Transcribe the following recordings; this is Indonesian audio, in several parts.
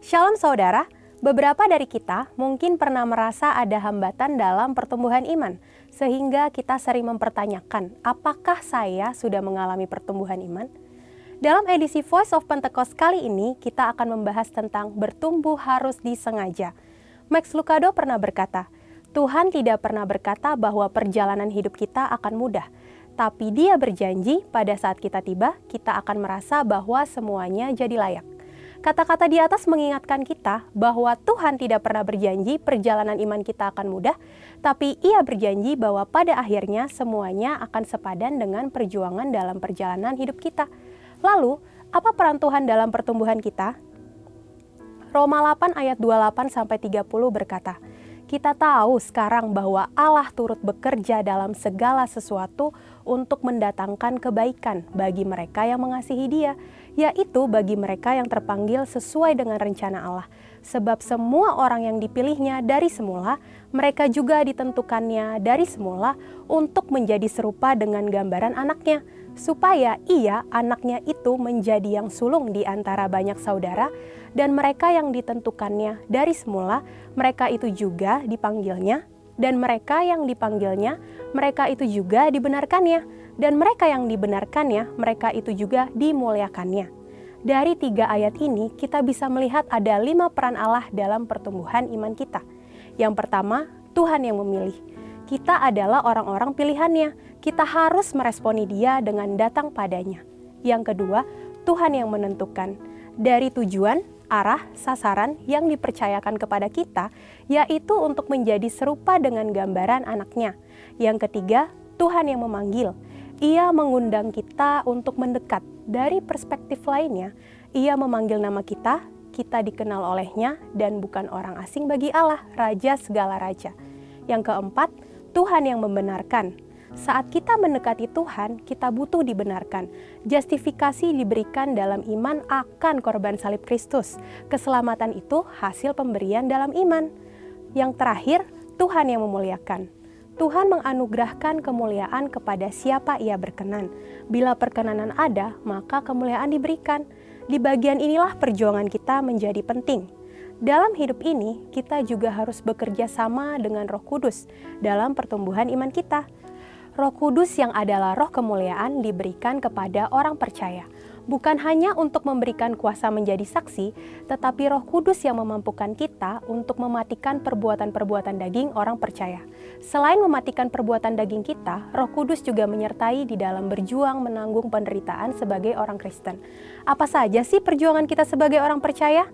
Shalom saudara, beberapa dari kita mungkin pernah merasa ada hambatan dalam pertumbuhan iman, sehingga kita sering mempertanyakan, apakah saya sudah mengalami pertumbuhan iman? Dalam edisi Voice of Pentecost kali ini, kita akan membahas tentang bertumbuh harus disengaja. Max Lucado pernah berkata, Tuhan tidak pernah berkata bahwa perjalanan hidup kita akan mudah, tapi Dia berjanji pada saat kita tiba, kita akan merasa bahwa semuanya jadi layak. Kata-kata di atas mengingatkan kita bahwa Tuhan tidak pernah berjanji perjalanan iman kita akan mudah, tapi Ia berjanji bahwa pada akhirnya semuanya akan sepadan dengan perjuangan dalam perjalanan hidup kita. Lalu, apa peran Tuhan dalam pertumbuhan kita? Roma 8 ayat 28-30 berkata, kita tahu sekarang bahwa Allah turut bekerja dalam segala sesuatu untuk mendatangkan kebaikan bagi mereka yang mengasihi Dia, yaitu bagi mereka yang terpanggil sesuai dengan rencana Allah. Sebab semua orang yang dipilihnya dari semula, mereka juga ditentukannya dari semula untuk menjadi serupa dengan gambaran anaknya, supaya ia, anaknya itu menjadi yang sulung di antara banyak saudara, dan mereka yang ditentukannya dari semula, mereka itu juga dipanggilnya, dan mereka yang dipanggilnya, mereka itu juga dibenarkannya, dan mereka yang dibenarkannya, mereka itu juga dimuliakannya. Dari 3 ayat ini, kita bisa melihat ada 5 peran Allah dalam pertumbuhan iman kita. Yang pertama, Tuhan yang memilih. Kita adalah orang-orang pilihannya. Kita harus meresponi Dia dengan datang padanya. Yang kedua, Tuhan yang menentukan. Dari tujuan, arah, sasaran yang dipercayakan kepada kita, yaitu untuk menjadi serupa dengan gambaran anaknya. Yang ketiga, Tuhan yang memanggil. Ia mengundang kita untuk mendekat. Dari perspektif lainnya, Ia memanggil nama kita, kita dikenal olehnya, dan bukan orang asing bagi Allah, Raja segala raja. Yang keempat, Tuhan yang membenarkan. Saat kita mendekati Tuhan, kita butuh dibenarkan. Justifikasi diberikan dalam iman akan korban salib Kristus. Keselamatan itu hasil pemberian dalam iman. Yang terakhir, Tuhan yang memuliakan. Tuhan menganugerahkan kemuliaan kepada siapa Ia berkenan. Bila perkenanan ada, maka kemuliaan diberikan. Di bagian inilah perjuangan kita menjadi penting. Dalam hidup ini, kita juga harus bekerja sama dengan Roh Kudus dalam pertumbuhan iman kita. Roh Kudus yang adalah roh kemuliaan diberikan kepada orang percaya. Bukan hanya untuk memberikan kuasa menjadi saksi, tetapi Roh Kudus yang memampukan kita untuk mematikan perbuatan-perbuatan daging orang percaya. Selain mematikan perbuatan daging kita, Roh Kudus juga menyertai di dalam berjuang menanggung penderitaan sebagai orang Kristen. Apa saja sih perjuangan kita sebagai orang percaya?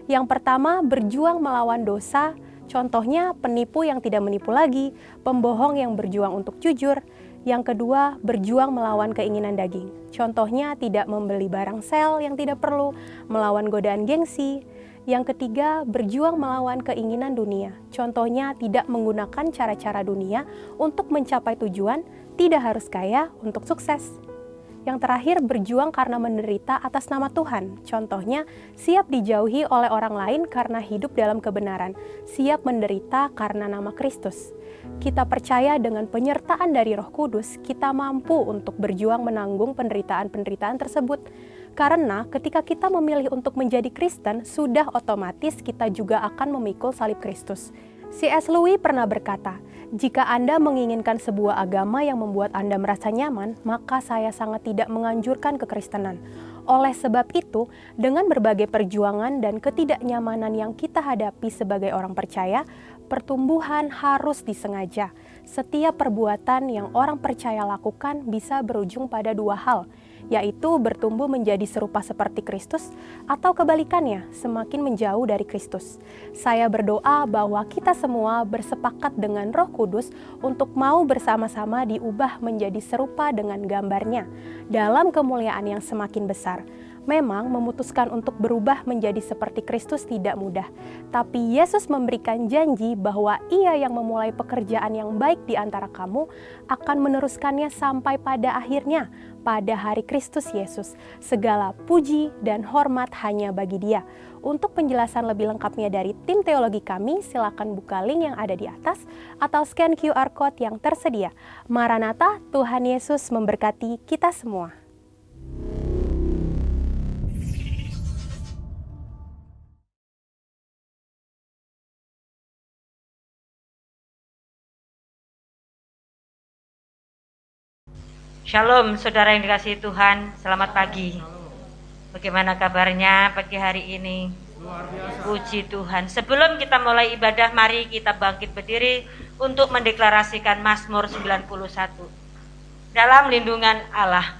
Yang pertama, berjuang melawan dosa. Contohnya, penipu yang tidak menipu lagi, pembohong yang berjuang untuk jujur. Yang kedua, berjuang melawan keinginan daging. Contohnya, tidak membeli barang sel yang tidak perlu, melawan godaan gengsi. Yang ketiga, berjuang melawan keinginan dunia. Contohnya, tidak menggunakan cara-cara dunia untuk mencapai tujuan, tidak harus kaya untuk sukses. Yang terakhir, berjuang karena menderita atas nama Tuhan. Contohnya, siap dijauhi oleh orang lain karena hidup dalam kebenaran. Siap menderita karena nama Kristus. Kita percaya dengan penyertaan dari Roh Kudus, kita mampu untuk berjuang menanggung penderitaan-penderitaan tersebut. Karena ketika kita memilih untuk menjadi Kristen, sudah otomatis kita juga akan memikul salib Kristus. C.S. Lewis pernah berkata, jika Anda menginginkan sebuah agama yang membuat Anda merasa nyaman, maka saya sangat tidak menganjurkan kekristenan. Oleh sebab itu, dengan berbagai perjuangan dan ketidaknyamanan yang kita hadapi sebagai orang percaya, pertumbuhan harus disengaja. Setiap perbuatan yang orang percaya lakukan bisa berujung pada 2 hal, yaitu bertumbuh menjadi serupa seperti Kristus atau kebalikannya, semakin menjauh dari Kristus. Saya berdoa bahwa kita semua bersepakat dengan Roh Kudus untuk mau bersama-sama diubah menjadi serupa dengan gambarnya dalam kemuliaan yang semakin besar. Memang memutuskan untuk berubah menjadi seperti Kristus tidak mudah, tapi Yesus memberikan janji bahwa Ia yang memulai pekerjaan yang baik di antara kamu akan meneruskannya sampai pada akhirnya, pada hari Kristus Yesus. Segala puji dan hormat hanya bagi Dia. Untuk penjelasan lebih lengkapnya dari tim teologi kami, silakan buka link yang ada di atas atau scan QR Code yang tersedia. Maranatha, Tuhan Yesus memberkati kita semua. Shalom saudara yang dikasihi Tuhan, selamat pagi. Bagaimana kabarnya pagi hari ini? Luar biasa. Puji Tuhan. Sebelum kita mulai ibadah, mari kita bangkit berdiri untuk mendeklarasikan Mazmur 91. Dalam lindungan Allah.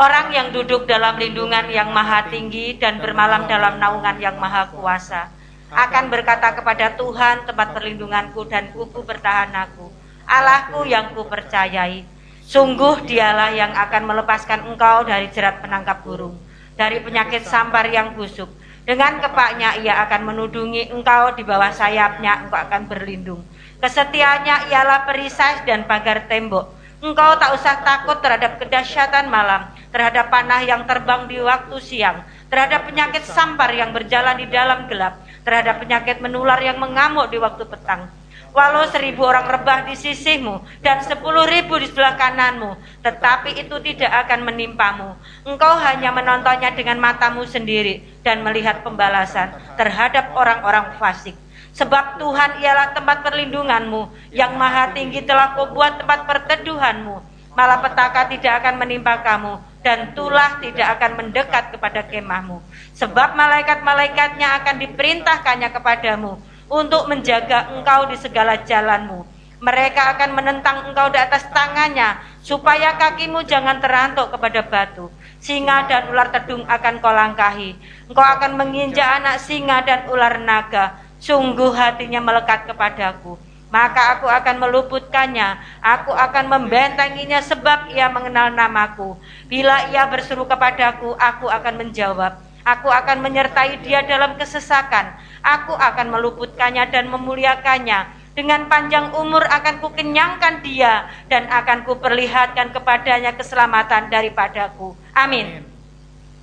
Orang yang duduk dalam lindungan yang maha tinggi dan bermalam dalam naungan yang maha kuasa akan berkata kepada Tuhan, tempat perlindunganku dan kubu bertahan aku, Allahku yang kupercayai. Sungguh dialah yang akan melepaskan engkau dari jerat penangkap burung, dari penyakit sampar yang busuk. Dengan kepaknya ia akan menudungi engkau, di bawah sayapnya engkau akan berlindung. Kesetiaannya ialah perisai dan pagar tembok. Engkau tak usah takut terhadap kedahsyatan malam, terhadap panah yang terbang di waktu siang, terhadap penyakit sampar yang berjalan di dalam gelap, terhadap penyakit menular yang mengamuk di waktu petang. Walau 1.000 orang rebah di sisimu dan 10.000 di sebelah kananmu, tetapi itu tidak akan menimpamu. Engkau hanya menontonnya dengan matamu sendiri dan melihat pembalasan terhadap orang-orang fasik. Sebab Tuhan ialah tempat perlindunganmu, yang maha tinggi telah kau buat tempat perteduhanmu. Malapetaka tidak akan menimpa kamu, dan tulah tidak akan mendekat kepada kemahmu. Sebab malaikat-malaikatnya akan diperintahkannya kepadamu untuk menjaga engkau di segala jalanmu. Mereka akan menentang engkau di atas tangannya, supaya kakimu jangan terantuk kepada batu. Singa dan ular tedung akan kau langkahi. Engkau akan menginjak anak singa dan ular naga. Sungguh hatinya melekat kepadaku, maka aku akan meluputkannya. Aku akan membentenginya sebab ia mengenal namaku. Bila ia berseru kepadaku, aku akan menjawab. Aku akan menyertai dia dalam kesesakan. Aku akan meluputkannya dan memuliakannya. Dengan panjang umur akan kukenyangkan dia, dan akan kuperlihatkan kepadanya keselamatan daripadaku. Amin.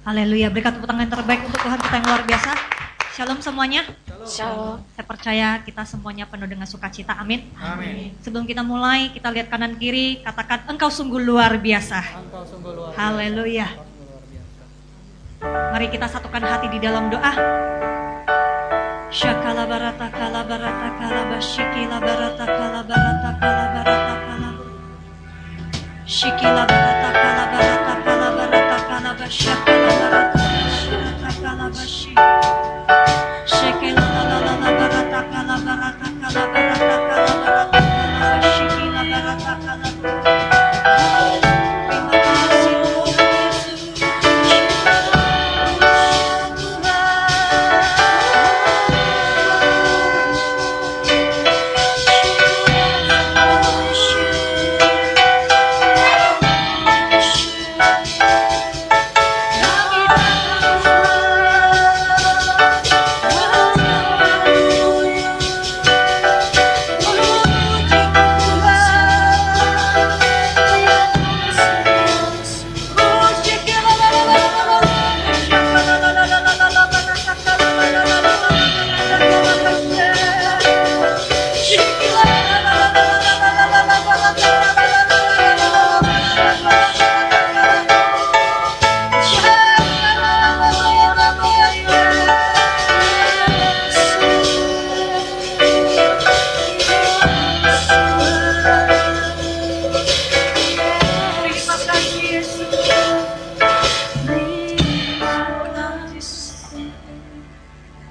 Haleluya, berikan tepuk tangan terbaik untuk Tuhan kita yang luar biasa. Shalom semuanya. Shalom. Saya percaya kita semuanya penuh dengan sukacita. Amin. Amin. Sebelum kita mulai, kita lihat kanan kiri, katakan engkau sungguh luar biasa. Engkau sungguh luar biasa. Haleluya. Engkau sungguh luar biasa. Mari kita satukan hati di dalam doa. Syakala barata kala barata kala basyikila barata kala barata kala barata kala Shikila barata kala barata kala barata kala basyakala barata basyakala kala basyi Shikila la la la la barata kala barata kala barata kala barata kala basyikila barata kala. Terima kasih Tuhan Yesus.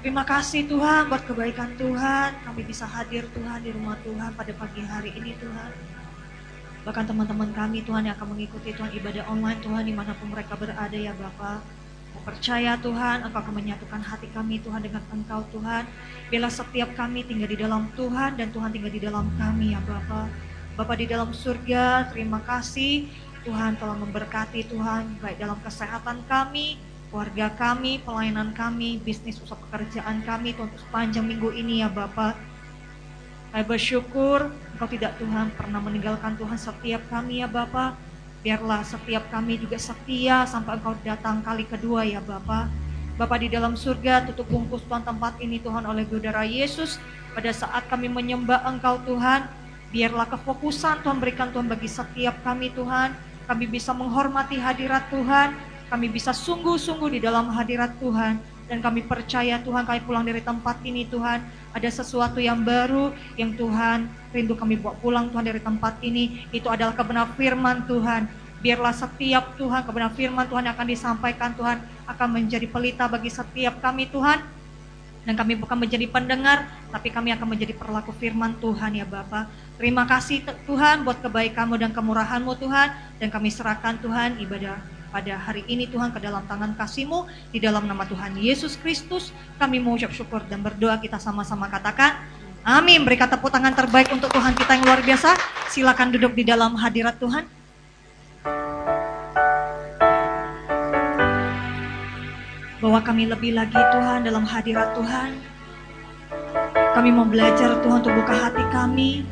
Terima kasih Tuhan buat kebaikan Tuhan. Kami bisa hadir Tuhan di rumah Tuhan pada pagi hari ini Tuhan. Bahkan teman-teman kami Tuhan yang akan mengikuti Tuhan ibadah online Tuhan dimanapun mereka berada ya Bapa. Aku percaya Tuhan Engkau akan menyatukan hati kami Tuhan dengan Engkau Tuhan. Bila setiap kami tinggal di dalam Tuhan dan Tuhan tinggal di dalam kami ya Bapa. Bapa di dalam surga, terima kasih Tuhan telah memberkati Tuhan baik dalam kesehatan kami, keluarga kami, pelayanan kami, bisnis usaha pekerjaan kami Tuhan untuk sepanjang minggu ini ya Bapa. Saya bersyukur Engkau tidak Tuhan pernah meninggalkan Tuhan setiap kami ya Bapa. Biarlah setiap kami juga setia sampai Engkau datang kali kedua ya Bapa. Bapa di dalam surga, tutup bungkus Tuhan tempat ini Tuhan oleh darah Yesus. Pada saat kami menyembah Engkau Tuhan, biarlah kefokusan Tuhan berikan Tuhan bagi setiap kami Tuhan. Kami bisa menghormati hadirat Tuhan. Kami bisa sungguh-sungguh di dalam hadirat Tuhan. Dan kami percaya Tuhan kami pulang dari tempat ini Tuhan. Ada sesuatu yang baru yang Tuhan rindu kami bawa pulang Tuhan dari tempat ini. Itu adalah kebenaran firman Tuhan. Biarlah setiap Tuhan kebenaran firman Tuhan yang akan disampaikan Tuhan akan menjadi pelita bagi setiap kami Tuhan. Dan kami bukan menjadi pendengar, tapi kami akan menjadi perlaku firman Tuhan ya Bapa. Terima kasih Tuhan buat kebaikan-Mu dan kemurahan-Mu Tuhan. Dan kami serahkan Tuhan ibadah pada hari ini Tuhan ke dalam tangan kasih-Mu. Di dalam nama Tuhan Yesus Kristus kami mengucap syukur dan berdoa, kita sama-sama katakan amin. Berikan tepuk tangan terbaik untuk Tuhan kita yang luar biasa. Silakan duduk di dalam hadirat Tuhan. Bahwa kami lebih lagi Tuhan dalam hadirat Tuhan. Kami mau belajar Tuhan untuk buka hati kami,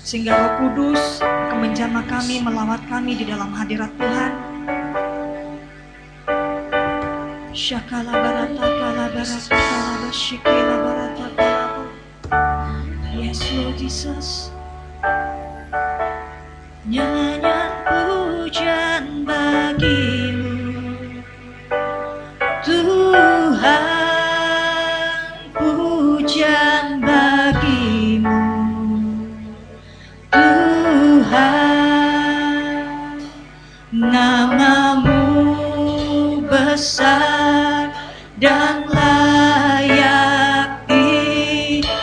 sehingga Roh Kudus akan menjamah kami, melawat kami di dalam hadirat Tuhan. Syakala barata kala barata kala basyikila barata kala. Yes Lord Jesus. Nyanyian pujian bagi-Mu Tuhan, pujian bagi-Mu Tuhan, nama-Mu besar dan layak dipuji.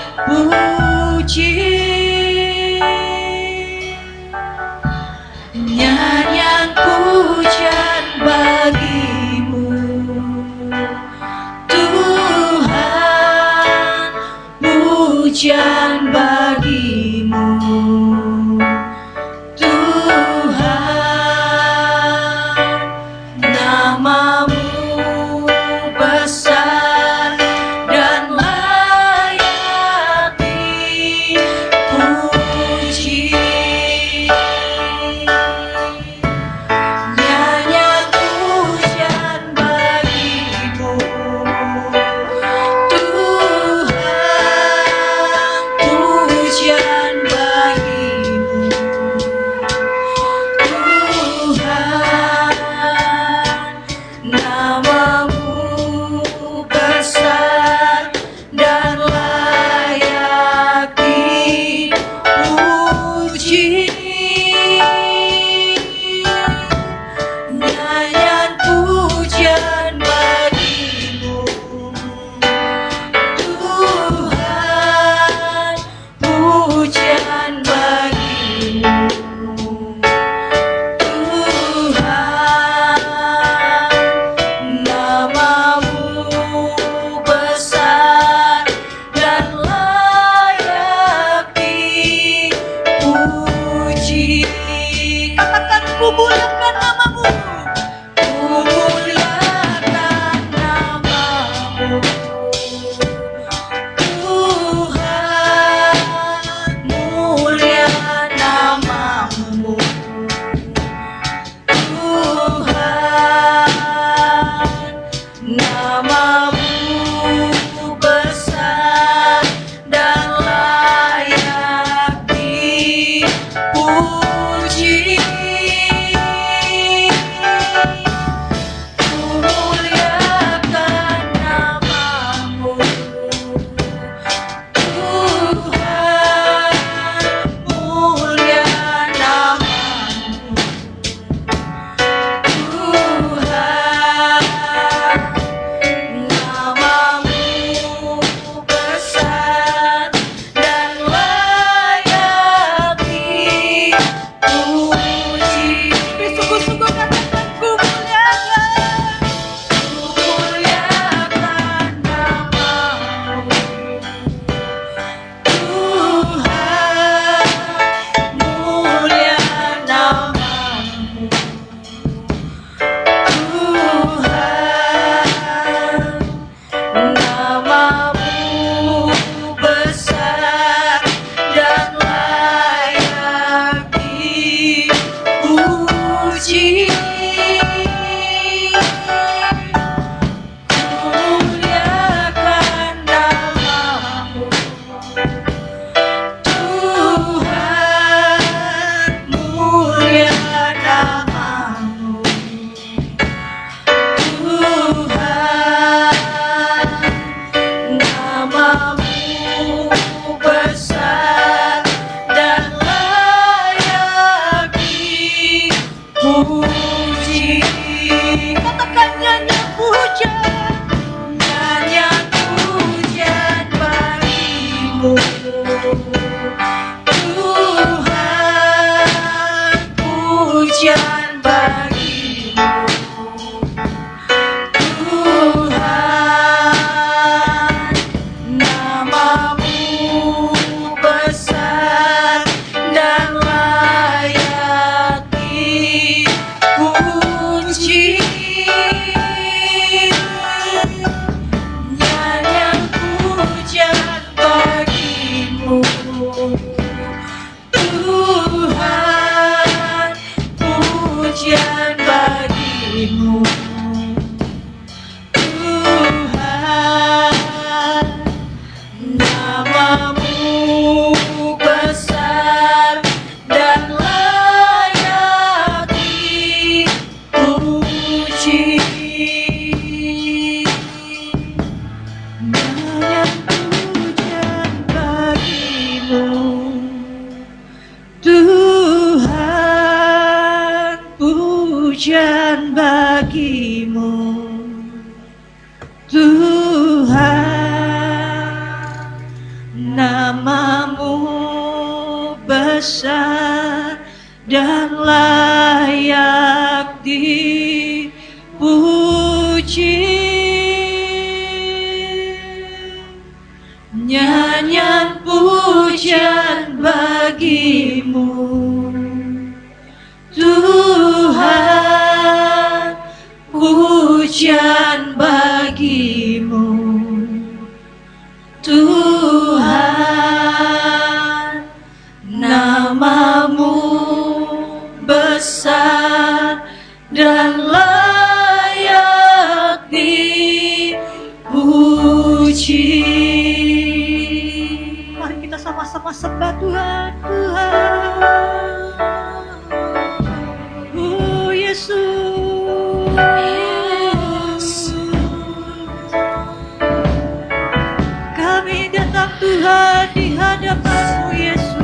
Nyanyian pujian bagi-Mu Tuhan, pujian bagi-Mu Tuhan, nama-Mu besar dan layak dipuji. Nyanyian pujian bagi-Mu Tuhan, pujian bagi-Mu Tuhan, nama-Mu besar dan layak dipuji. Nyanyian pujian bagi-Mu Tuhan, pujian bagi-Mu Tuhan, nama-Mu besar dan layak dipuji. Katakan ku muliakan nama-Mu, ku muliakan nama-Mu Tuhan, mulia nama-Mu Tuhan, nama-Mu besar dan layak dipuji. Muliakan nama-Mu Tuhan, mulia nama-Mu Tuhan, Tuhan, nama-Mu besar dan layak dipuji. Nyanyian pujian bagi-Mu, Tuhan, pujian bagi-Mu, Tuhan, nama-Mu besar dan layak dipuji. Mari kita sama-sama sembah Tuhan, Tuhan. Oh Yesus, kami datang Tuhan di hadapan-Mu Yesus.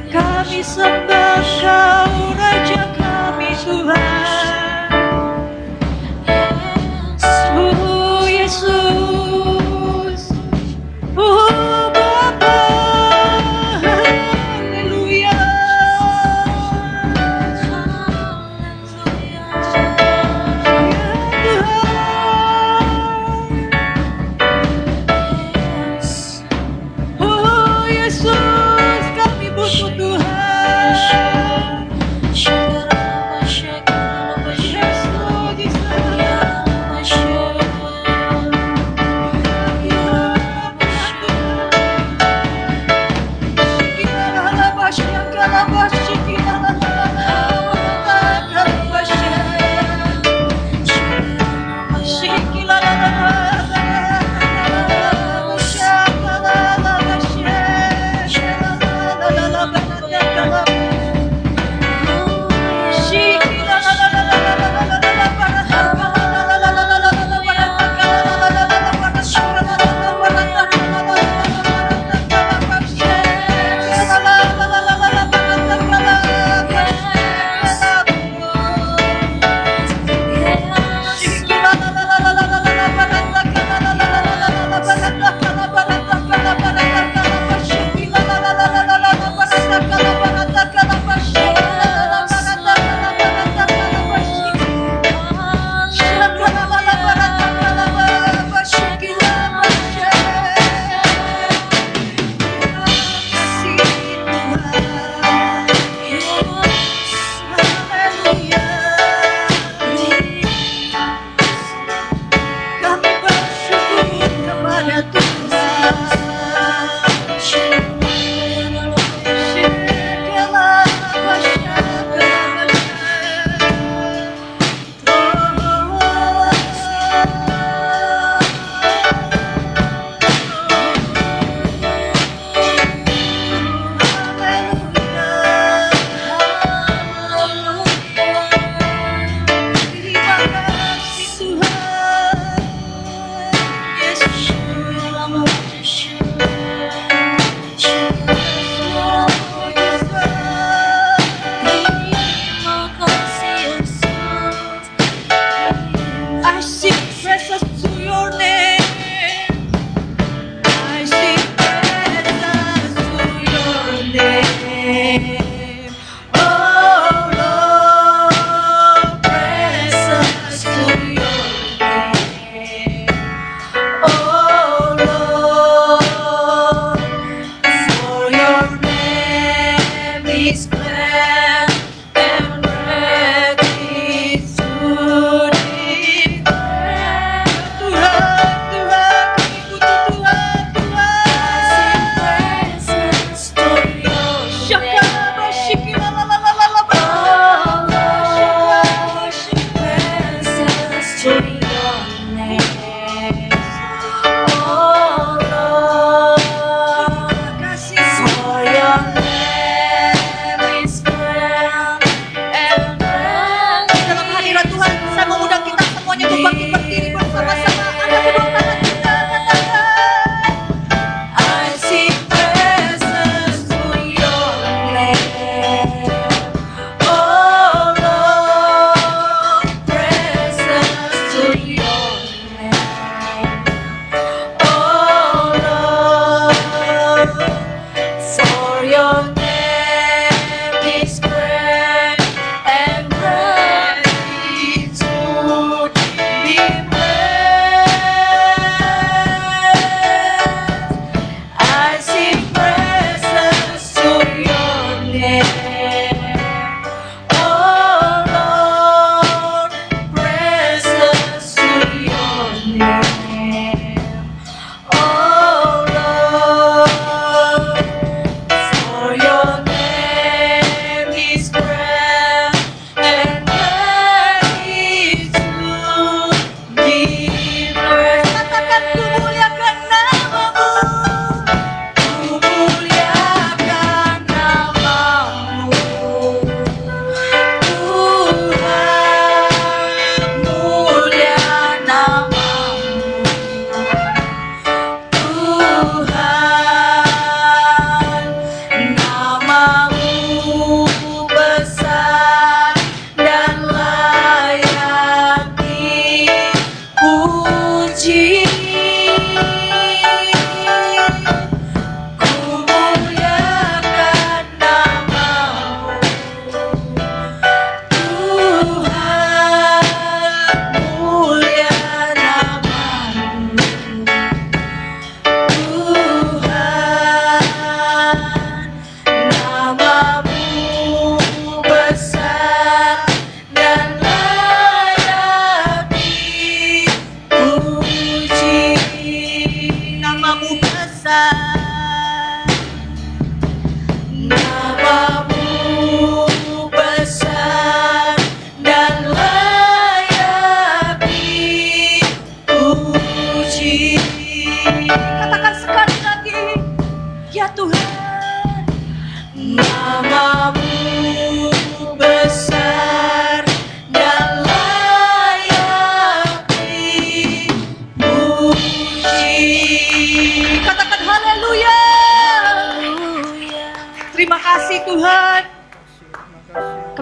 Kami sembah Kau Raja kami Tuhan. Oh Yesus, oh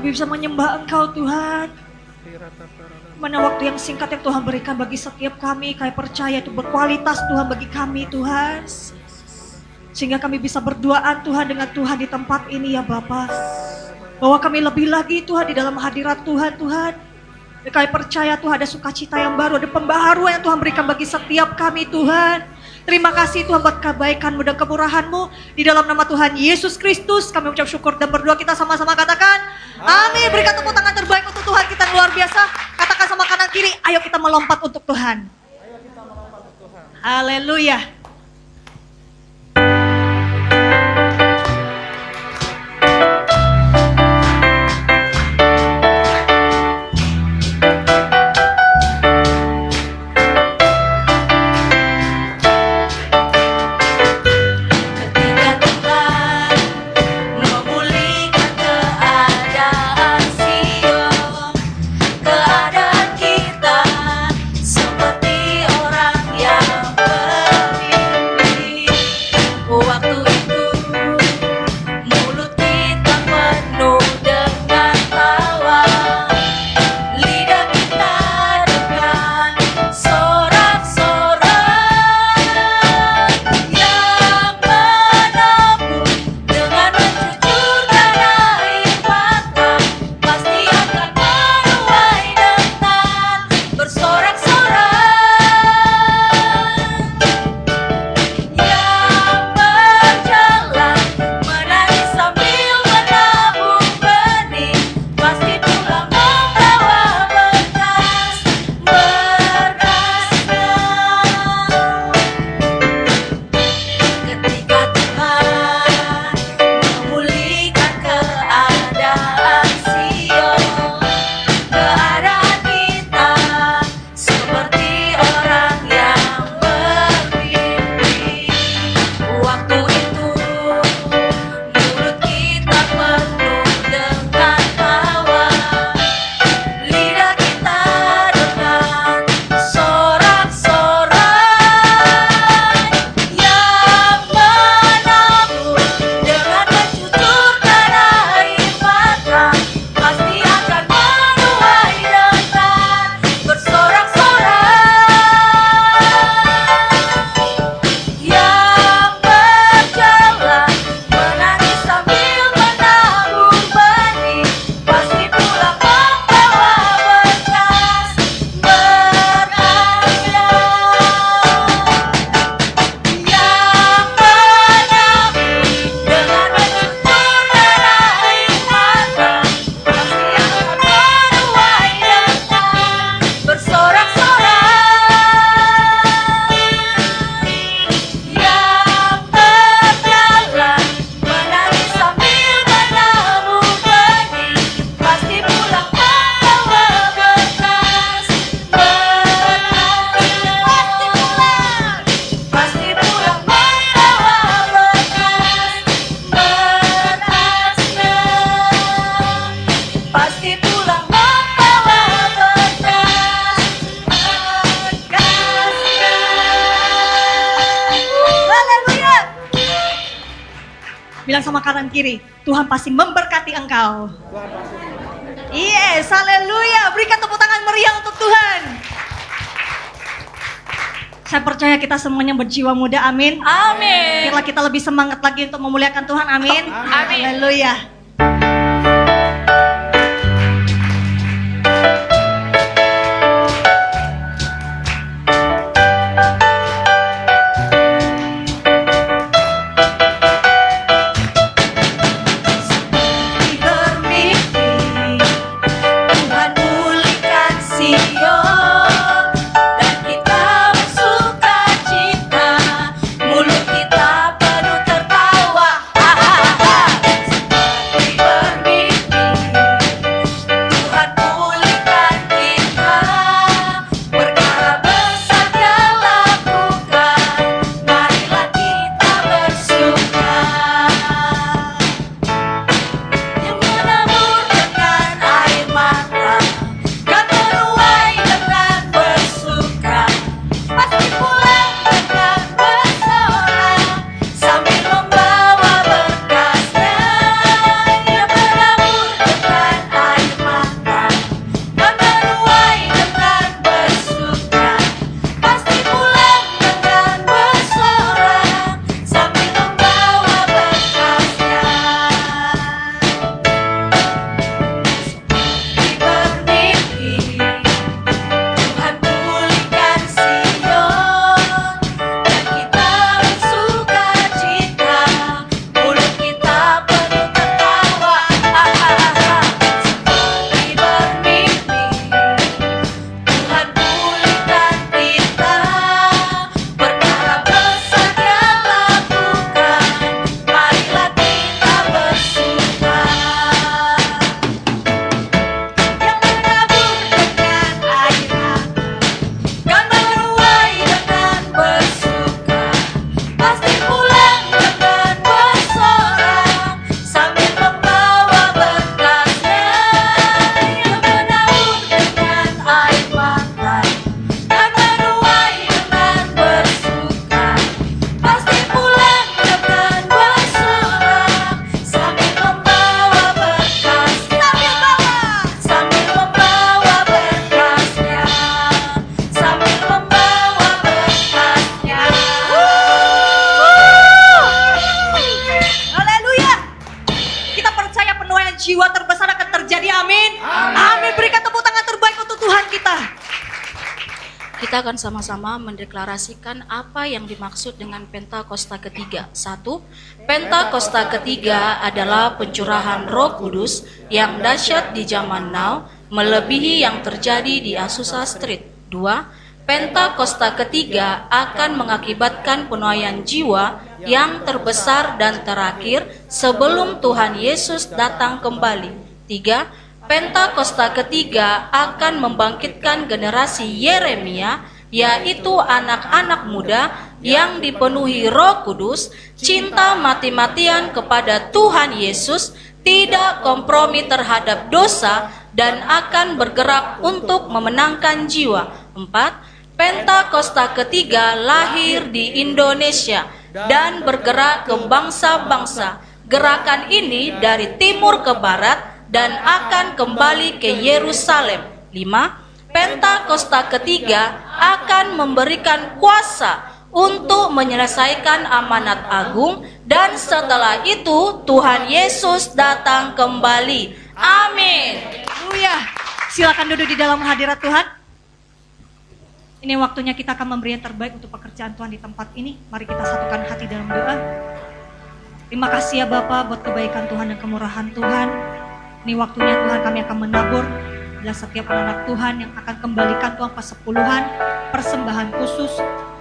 kami bisa menyembah Engkau Tuhan. Mana waktu yang singkat yang Tuhan berikan bagi setiap kami, kami percaya itu berkualitas Tuhan bagi kami Tuhan. Sehingga kami bisa berduaan Tuhan dengan Tuhan di tempat ini ya Bapa. Bahwa kami lebih lagi Tuhan di dalam hadirat Tuhan Tuhan. Dan kami percaya Tuhan ada sukacita yang baru, ada pembaharuan yang Tuhan berikan bagi setiap kami Tuhan. Terima kasih Tuhan buat kebaikan-Mu dan kemurahan-Mu. Di dalam nama Tuhan Yesus Kristus kami ucap syukur dan berdoa, kita sama-sama katakan amin. Berikan tepuk tangan terbaik untuk Tuhan kita yang luar biasa. Katakan sama kanan kiri, ayo kita melompat untuk Tuhan. Haleluya. Bilang sama kanan kiri, Tuhan pasti memberkati engkau. Yes, haleluya. Berikan tepuk tangan meriah untuk Tuhan. Saya percaya kita semuanya berjiwa muda, amin. Amin. Biarlah kita lebih semangat lagi untuk memuliakan Tuhan, amin. Amin. Haleluya. Kita akan sama-sama mendeklarasikan apa yang dimaksud dengan Pentakosta ketiga. 1. Pentakosta ketiga adalah pencurahan Roh Kudus yang dahsyat di zaman now, melebihi yang terjadi di Azusa Street. 2. Pentakosta ketiga akan mengakibatkan penuaian jiwa yang terbesar dan terakhir sebelum Tuhan Yesus datang kembali. 3. Pentakosta ketiga akan membangkitkan generasi Yeremia, yaitu anak-anak muda yang dipenuhi Roh Kudus, cinta mati-matian kepada Tuhan Yesus, tidak kompromi terhadap dosa, dan akan bergerak untuk memenangkan jiwa. 4. Pentakosta ketiga lahir di Indonesia dan bergerak ke bangsa-bangsa. Gerakan ini dari timur ke barat dan akan kembali ke Yerusalem. 5. Pentakosta ketiga akan memberikan kuasa untuk menyelesaikan amanat agung, dan setelah itu Tuhan Yesus datang kembali. Amin. Haleluya. Silakan duduk di dalam hadirat Tuhan. Ini waktunya kita akan memberi yang terbaik untuk pekerjaan Tuhan di tempat ini. Mari kita satukan hati dalam doa. Terima kasih ya Bapa buat kebaikan Tuhan dan kemurahan Tuhan. Ini waktunya Tuhan kami akan menabur bila setiap anak Tuhan yang akan kembalikan Tuhan persepuluhan, persembahan khusus,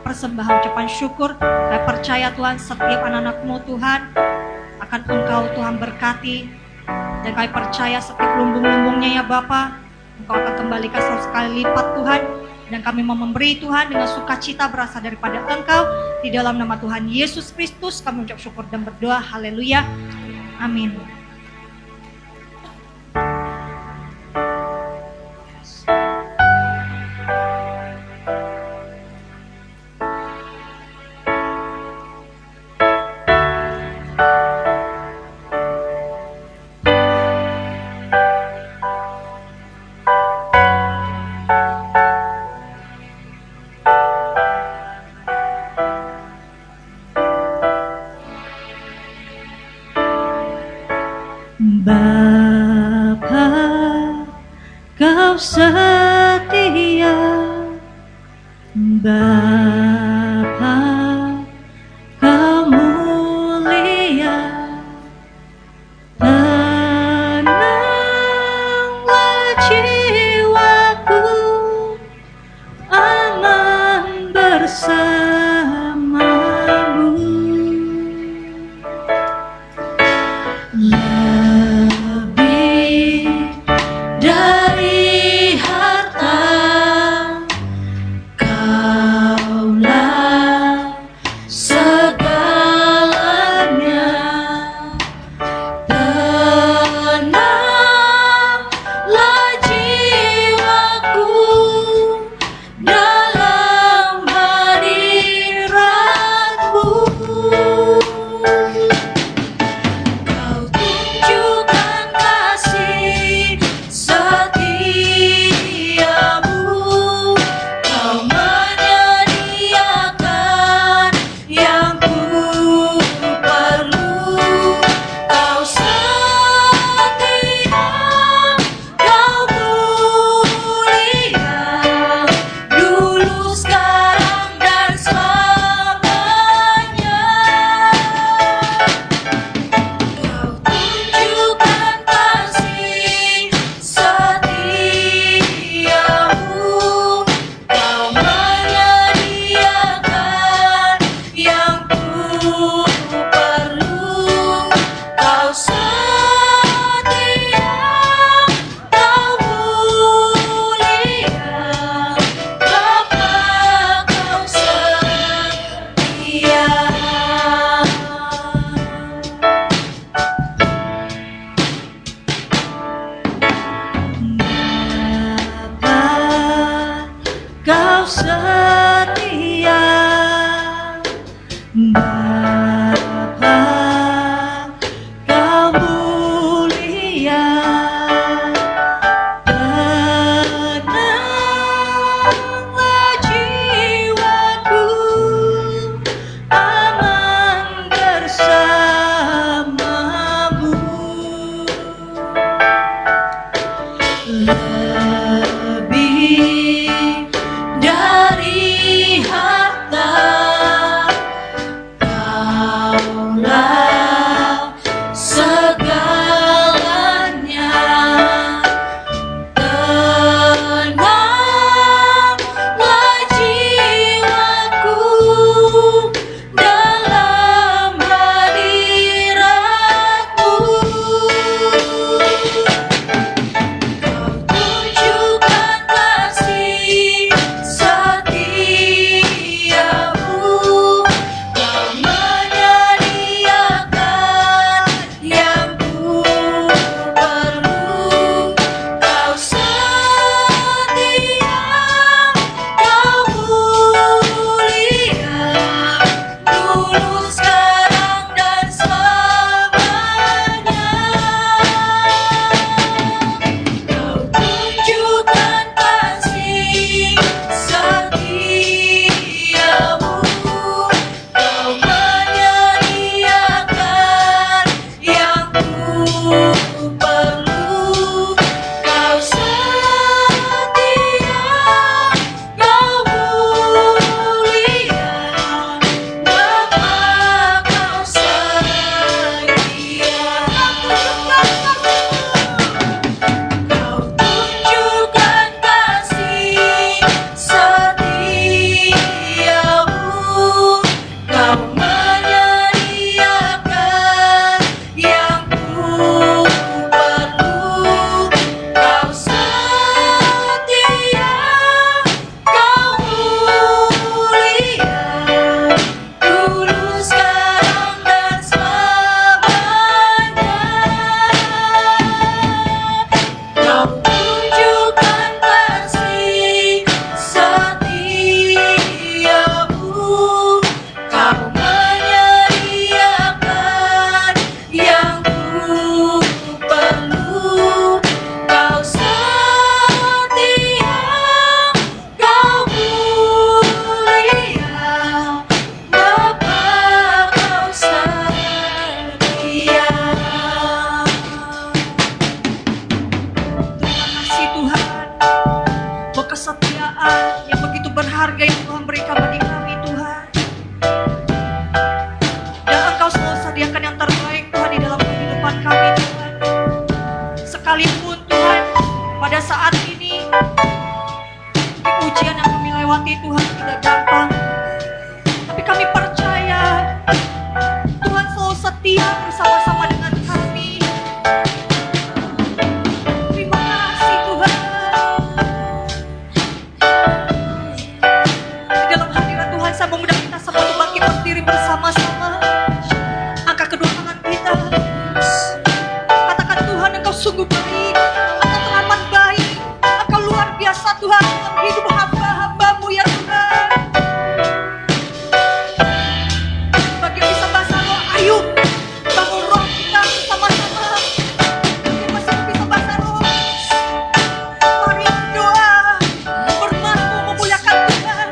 persembahan ucapan syukur. Saya percaya Tuhan setiap anak-anak-Mu Tuhan akan Engkau Tuhan berkati. Dan kami percaya setiap lumbung-lumbungnya ya Bapa, Engkau akan kembalikan 100 kali lipat Tuhan. Dan kami mau memberi Tuhan dengan sukacita berasal daripada Engkau. Di dalam nama Tuhan Yesus Kristus kami ucap syukur dan berdoa. Haleluya. Amin. Bapa, Kau setia. Bapa, Kau mulia. Tenanglah jiwaku, aman bersamamu. Lebih dari harta, Kaulah segalanya. Tenanglah jiwaku dalam hadirat-Mu. Kau tunjukkan kasih setiamu, Kau menyediakan yang ku perlu. Kau setia, Kau mulia, dulu, sekarang, dan selamanya. Kau tunjukkan kasih setiamu, Kau menyediakan yang ku perlu. Kau setia, Kau mulia, Bapa, Kau setia. Bapa, Kau setia. Bapa, Kau mulia. Tenanglah jiwaku, aman bersamamu. Lebih dari berharga yang Tuhan berikan bagi kami Tuhan. Dan Engkau selalu sediakan yang terbaik Tuhan di dalam kehidupan kami Tuhan. Sekalipun Tuhan pada saat ini di ujian yang kami lewati Tuhan tidak gampang, tapi kami percaya Tuhan selalu setia bersama-sama dengan kami. Terima kasih Tuhan. Di dalam hadirat Tuhan saya mengundang kita semua untuk bangkit berdiri bersama-sama. Angkat kedua tangan kita. Katakan Tuhan Engkau sungguh baik, Engkau teramat baik, Engkau luar biasa Tuhan dalam hidup hamba-hambamu ya Tuhan. Bagi yang bisa bahasa roh, ayo bangun roh kita sama-sama. Bagi yang masih bisa bahasa roh, mari doa bermatu memuliakan Tuhan.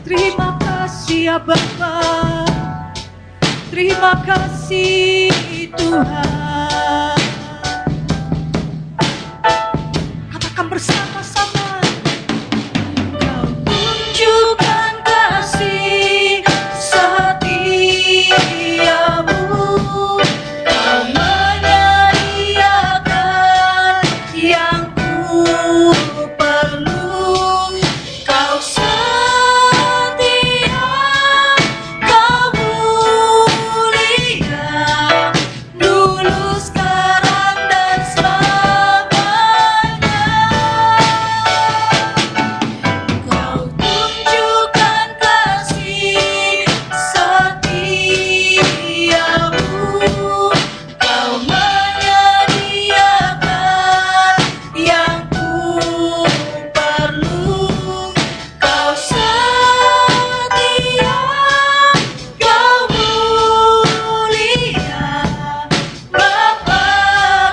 Terima kasih ya Bapa, terima kasih Tuhan. Katakan bersama-sama. Kau tunjukkan kasih setiamu, Kau menyediakan yang ku perlu, Kau setia, Kau mulia, dulu sekarang dan selamanya. Kau tunjukkan kasih setiamu, Kau menyediakan yang ku perlu, Kau setia, Kau mulia, Bapa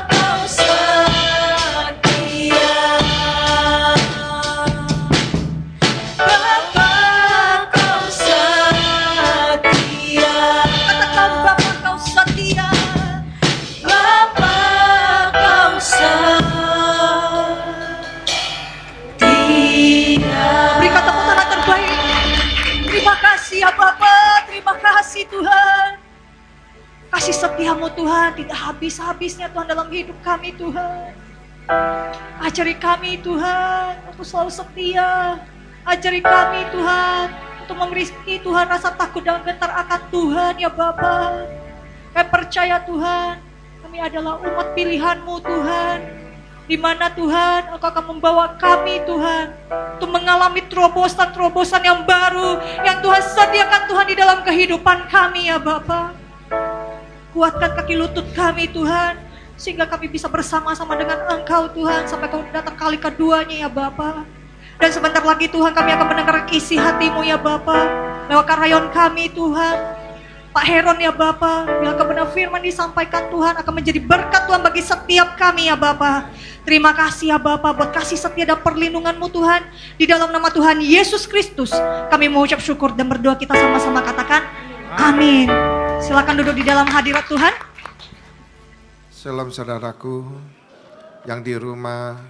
Kau setia, Bapa Kau setia. Katakan Bapa Kau setia, Bapa Kau setia. Berikan tepuk tangan terbaik. Terima kasih ya Bapa, terima kasih Tuhan. Kasih setiamu Tuhan tidak habis-habisnya Tuhan dalam hidup kami Tuhan. Ajari kami Tuhan untuk selalu setia. Ajari kami Tuhan untuk memiliki Tuhan rasa takut dan gentar akan Tuhan ya Bapa. Kami percaya Tuhan, kami adalah umat pilihan-Mu Tuhan. Di mana Tuhan Engkau akan membawa kami Tuhan untuk mengalami terobosan-terobosan yang baru yang Tuhan sediakan Tuhan di dalam kehidupan kami ya Bapa. Kuatkan kaki lutut kami Tuhan, sehingga kami bisa bersama-sama dengan Engkau Tuhan sampai Kau datang kali keduanya ya Bapa. Dan sebentar lagi Tuhan kami akan mendengar isi hati-Mu ya Bapa, lewat karayon kami Tuhan. Pak Heron ya Bapa, bila kebenaran firman disampaikan Tuhan akan menjadi berkat Tuhan bagi setiap kami ya Bapa. Terima kasih ya Bapa buat kasih setia dan perlindungan-Mu Tuhan. Di dalam nama Tuhan Yesus Kristus kami mengucap syukur dan berdoa, kita sama-sama katakan amin. Silakan duduk di dalam hadirat Tuhan. Shalom saudaraku yang di rumah,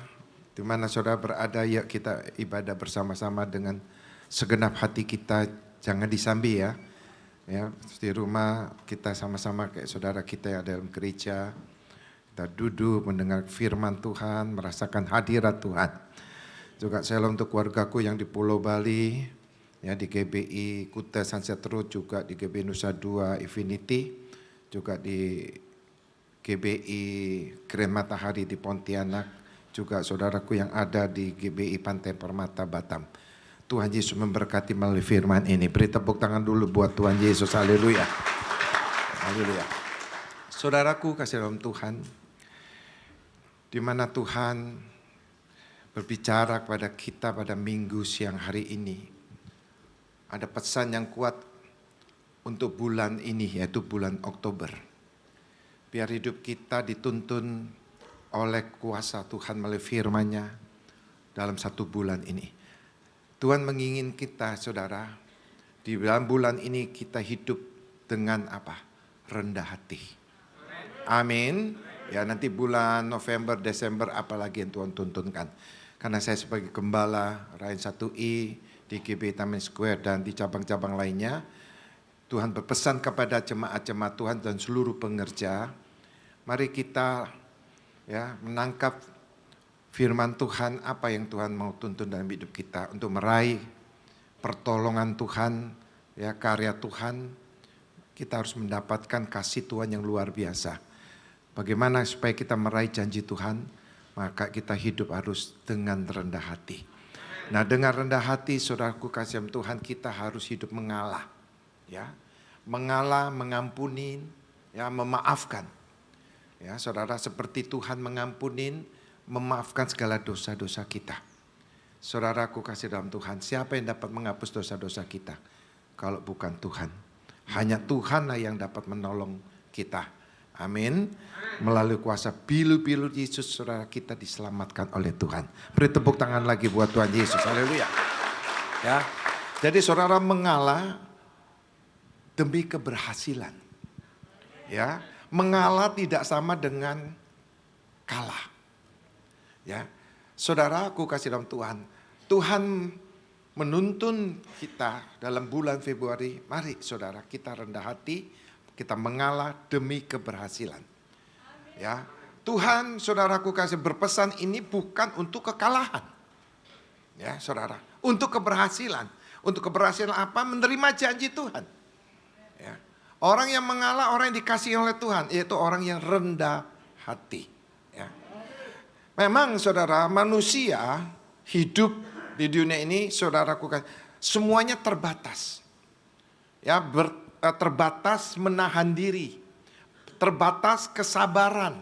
di mana saudara berada, yuk kita ibadah bersama-sama dengan segenap hati kita. Jangan disambi ya. Ya, di rumah kita sama-sama kayak saudara kita yang ada dalam gereja. Kita duduk mendengar firman Tuhan, merasakan hadirat Tuhan. Juga shalom untuk keluargaku yang di Pulau Bali, ya di GBI Kuta Sunset Road, juga di GBI Nusa Dua Infinity, juga di GBI Grand Matahari di Pontianak, juga saudaraku yang ada di GBI Pantai Permata Batam. Tuhan Yesus memberkati melalui firman ini. Beri tepuk tangan dulu buat Tuhan Yesus. Haleluya. Haleluya. Saudaraku kasih dalam Tuhan, di mana Tuhan berbicara kepada kita pada minggu siang hari ini. Ada pesan yang kuat untuk bulan ini, yaitu bulan Oktober. Biar hidup kita dituntun oleh kuasa Tuhan melalui firman-Nya dalam satu bulan ini. Tuhan menginginkan kita, saudara, di dalam bulan ini kita hidup dengan apa? Rendah hati. Amin. Ya, nanti bulan November, Desember apalagi yang Tuhan tuntunkan. Karena saya sebagai gembala Rain 1I di GB Taman Square dan di cabang-cabang lainnya, Tuhan berpesan kepada jemaat-jemaat Tuhan dan seluruh pengerja, mari kita ya menangkap firman Tuhan, apa yang Tuhan mau tuntun dalam hidup kita untuk meraih pertolongan Tuhan, ya karya Tuhan. Kita harus mendapatkan kasih Tuhan yang luar biasa. Bagaimana supaya kita meraih janji Tuhan? Maka kita hidup harus dengan rendah hati. Nah, dengan rendah hati, saudaraku kasih Tuhan, kita harus hidup mengalah, ya, mengalah, mengampuni, ya, memaafkan. Ya, saudara, seperti Tuhan mengampunin, memaafkan segala dosa-dosa kita. Saudaraku kasih dalam Tuhan, siapa yang dapat menghapus dosa-dosa kita? Kalau bukan Tuhan. Hanya Tuhanlah yang dapat menolong kita. Amin. Melalui kuasa pilu-pilu Yesus, saudara kita diselamatkan oleh Tuhan. Beri tepuk tangan lagi buat Tuhan Yesus. Haleluya. Ya. Jadi saudara mengalah demi keberhasilan. Ya, mengalah tidak sama dengan kalah. Ya, saudara, aku kasih dalam Tuhan. Tuhan menuntun kita dalam bulan Februari. Mari saudara, kita rendah hati, kita mengalah demi keberhasilan. Ya, Tuhan, saudaraku kasih berpesan ini bukan untuk kekalahan. Ya, saudara, untuk keberhasilan. Untuk keberhasilan apa? Menerima janji Tuhan. Ya, orang yang mengalah, orang yang dikasihi oleh Tuhan, yaitu orang yang rendah hati. Memang saudara, manusia hidup di dunia ini, saudaraku, semuanya terbatas. Ya, terbatas menahan diri, terbatas kesabaran.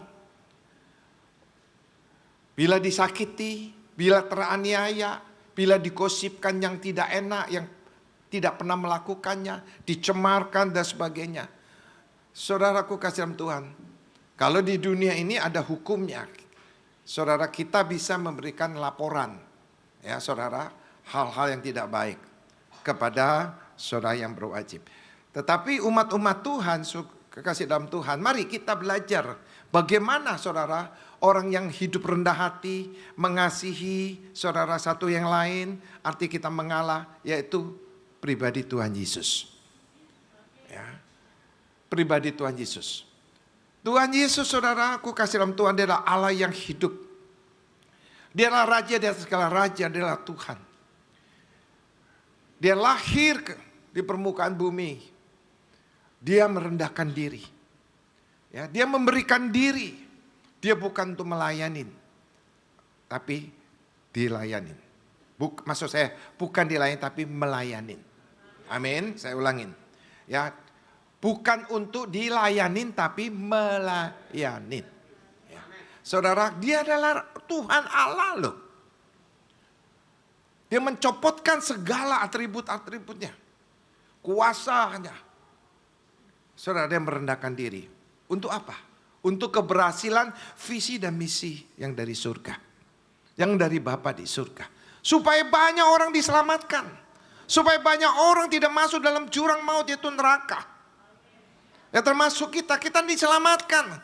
Bila disakiti, bila teraniaya, bila digosipkan yang tidak enak, yang tidak pernah melakukannya, dicemarkan dan sebagainya. Saudaraku kasih dalam Tuhan, kalau di dunia ini ada hukumnya. Saudara, kita bisa memberikan laporan, ya saudara, hal-hal yang tidak baik kepada saudara yang berwajib. Tetapi umat-umat Tuhan, kekasih dalam Tuhan, mari kita belajar bagaimana saudara, orang yang hidup rendah hati, mengasihi saudara satu yang lain, arti kita mengalah, yaitu pribadi Tuhan Yesus. Ya, pribadi Tuhan Yesus. Tuhan Yesus, saudara, aku kasih dalam Tuhan, dia adalah Allah yang hidup. Dia adalah Raja di atas segala raja, dia adalah Tuhan. Dia lahir di permukaan bumi. Dia merendahkan diri. Ya, dia memberikan diri. Dia bukan untuk melayanin, tapi dilayanin. Maksud saya, bukan dilayani, tapi melayanin. Amin, saya ulangin. Ya, bukan untuk dilayanin tapi melayanin. Ya. Saudara, dia adalah Tuhan Allah loh. Dia mencopotkan segala atribut-atributnya. Kuasanya. Saudara, dia merendahkan diri. Untuk apa? Untuk keberhasilan visi dan misi yang dari surga. Yang dari Bapa di surga. Supaya banyak orang diselamatkan. Supaya banyak orang tidak masuk dalam jurang maut, yaitu neraka. Ya termasuk kita diselamatkan.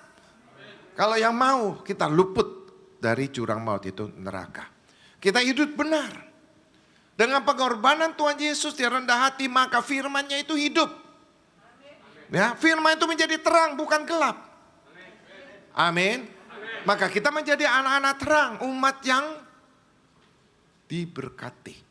Kalau yang mau kita luput dari jurang maut, itu neraka. Kita hidup benar. Dengan pengorbanan Tuhan Yesus, dia rendah hati, maka firman-Nya itu hidup. Ya, firman itu menjadi terang bukan gelap. Amin. Maka kita menjadi anak-anak terang, umat yang diberkati.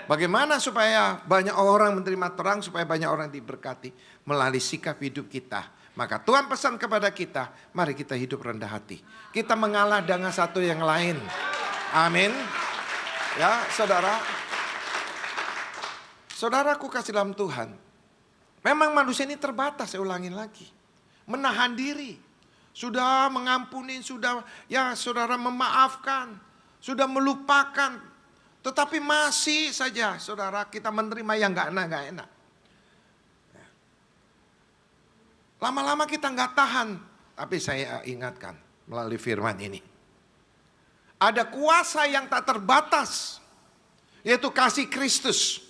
Bagaimana supaya banyak orang menerima terang, supaya banyak orang diberkati melalui sikap hidup kita. Maka Tuhan pesan kepada kita, mari kita hidup rendah hati. Kita mengalah dengan satu yang lain. Amin. Ya, saudara. Saudaraku kasih dalam Tuhan. Memang manusia ini terbatas, saya ulangin lagi. Menahan diri. Sudah mengampuni, sudah ya saudara memaafkan. Sudah melupakan. Tetapi masih saja saudara kita menerima yang gak enak. Lama-lama kita gak tahan. Tapi saya ingatkan melalui firman ini. Ada kuasa yang tak terbatas. Yaitu kasih Kristus.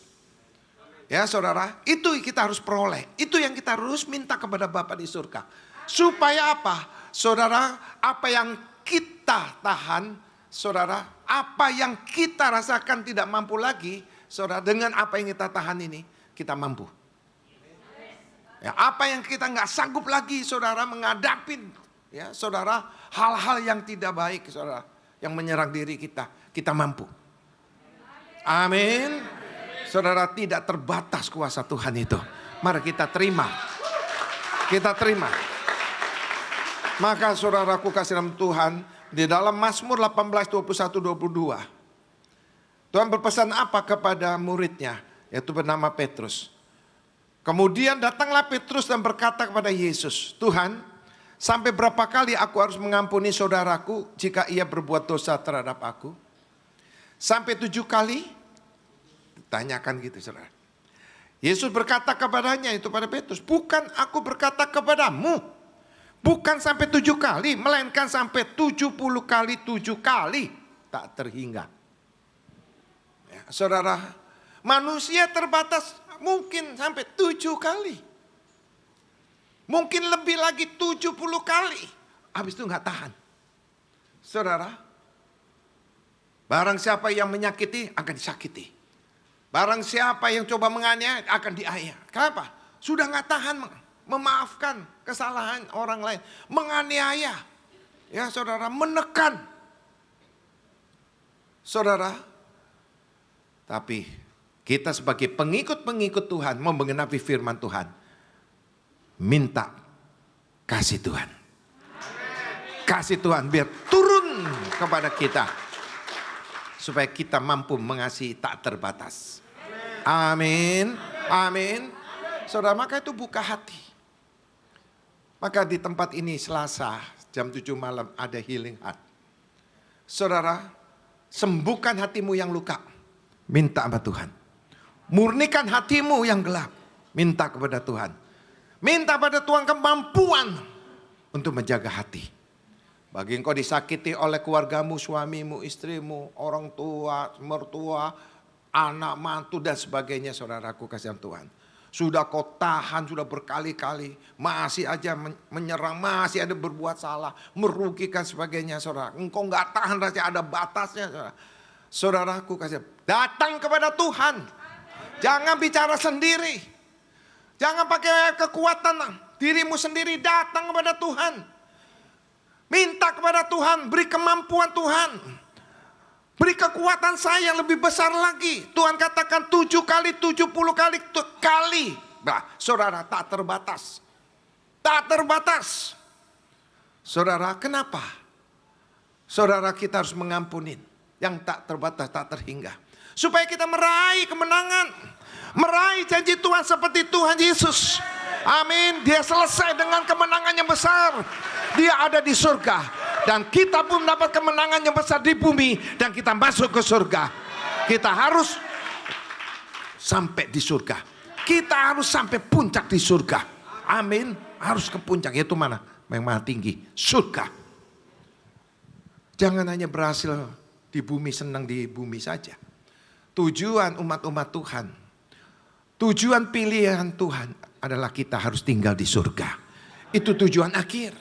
Ya saudara, itu kita harus peroleh. Itu yang kita harus minta kepada Bapa di surga. Supaya apa? Saudara, apa yang kita tahan, saudara, apa yang kita rasakan tidak mampu lagi, saudara, dengan apa yang kita tahan ini, kita mampu. Ya, apa yang kita nggak sanggup lagi, saudara, menghadapi, ya, saudara, hal-hal yang tidak baik, saudara, yang menyerang diri kita mampu. Amin. Saudara, tidak terbatas kuasa Tuhan itu. Mari kita terima. Kita terima. Maka saudaraku kasih dalam Tuhan, di dalam Mazmur 18, 21, 22. Tuhan berpesan apa kepada muridnya, yaitu bernama Petrus. Kemudian datanglah Petrus dan berkata kepada Yesus, Tuhan, sampai berapa kali aku harus mengampuni saudaraku jika ia berbuat dosa terhadap aku? Sampai 7 kali? Tanyakan gitu saudara. Yesus berkata kepadanya, itu pada Petrus, bukan aku berkata kepadamu, bukan sampai 7 kali, melainkan sampai 70 kali 7 kali tak terhingga. Ya, saudara, manusia terbatas mungkin sampai 7 kali. Mungkin lebih lagi 70 kali. Habis itu nggak tahan. Saudara, barang siapa yang menyakiti akan disakiti. Barang siapa yang coba menganiaya akan dianiaya. Kenapa? Sudah nggak tahan memaafkan kesalahan orang lain, menganiaya, ya saudara, menekan, saudara. Tapi kita sebagai pengikut-pengikut Tuhan mau menggenapi firman Tuhan, minta kasih Tuhan, kasih Tuhan biar turun kepada kita, supaya kita mampu mengasihi tak terbatas. Amin, amin. Saudara, maka itu buka hati. Maka di tempat ini Selasa jam 7 malam ada healing heart. Saudara, sembuhkan hatimu yang luka. Minta sama Tuhan. Murnikan hatimu yang gelap. Minta kepada Tuhan. Minta pada Tuhan kemampuan untuk menjaga hati. Bagi engkau disakiti oleh keluargamu, suamimu, istrimu, orang tua, mertua, anak, mantu dan sebagainya, saudaraku kasihan Tuhan. Sudah kau tahan, sudah berkali-kali, masih aja menyerang, masih ada berbuat salah, merugikan sebagainya, saudara. Engkau nggak tahan, rasanya ada batasnya, saudara. Saudaraku kasih, datang kepada Tuhan. Jangan bicara sendiri. Jangan pakai kekuatan dirimu sendiri, datang kepada Tuhan. Minta kepada Tuhan, beri kemampuan Tuhan. Beri kekuatan saya yang lebih besar lagi. Tuhan katakan 7 kali, 70 kali. Nah, saudara, tak terbatas. Tak terbatas. Saudara, kenapa? Saudara, kita harus mengampuni yang tak terbatas, tak terhingga. Supaya kita meraih kemenangan. Meraih janji Tuhan seperti Tuhan Yesus. Amin. Dia selesai dengan kemenangan yang besar. Dia ada di surga. Dan kita pun dapat kemenangan yang besar di bumi. Dan kita masuk ke surga. Kita harus sampai di surga. Kita harus sampai puncak di surga. Amin. Harus ke puncak. Yaitu mana? Yang maha tinggi. Surga. Jangan hanya berhasil di bumi, senang di bumi saja. Tujuan umat-umat Tuhan. Tujuan pilihan Tuhan adalah kita harus tinggal di surga. Itu tujuan akhir.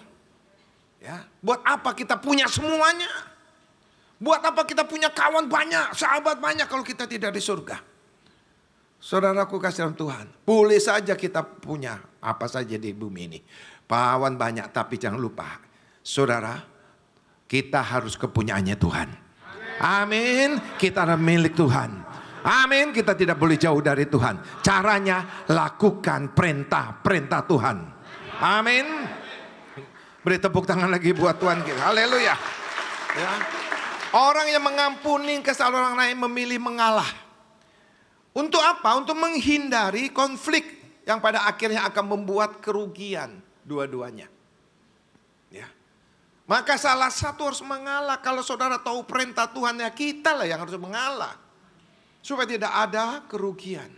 Ya, buat apa kita punya semuanya? Buat apa kita punya kawan banyak, sahabat banyak kalau kita tidak di surga? Saudaraku kasih dalam Tuhan, boleh saja kita punya apa saja di bumi ini. Pahlawan banyak, tapi jangan lupa, saudara, kita harus kepunyaannya Tuhan. Amin, kita adalah milik Tuhan. Amin, kita tidak boleh jauh dari Tuhan. Caranya lakukan perintah-perintah Tuhan. Amin. Beri tepuk tangan lagi buat Tuhan kita. Haleluya. Ya. Orang yang mengampuni kesalahan orang lain memilih mengalah. Untuk apa? Untuk menghindari konflik yang pada akhirnya akan membuat kerugian dua-duanya. Ya. Maka salah satu harus mengalah. Kalau saudara tahu perintah Tuhan, ya kita lah yang harus mengalah. Supaya tidak ada kerugian.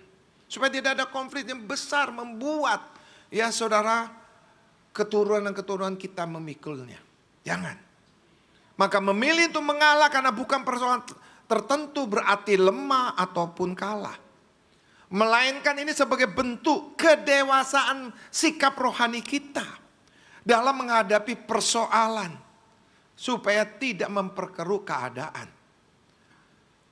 Supaya tidak ada konflik yang besar membuat ya saudara keturunan kita memikulnya. Jangan. Maka memilih untuk mengalah karena bukan persoalan tertentu berarti lemah ataupun kalah. Melainkan ini sebagai bentuk kedewasaan sikap rohani kita dalam menghadapi persoalan supaya tidak memperkeruh keadaan.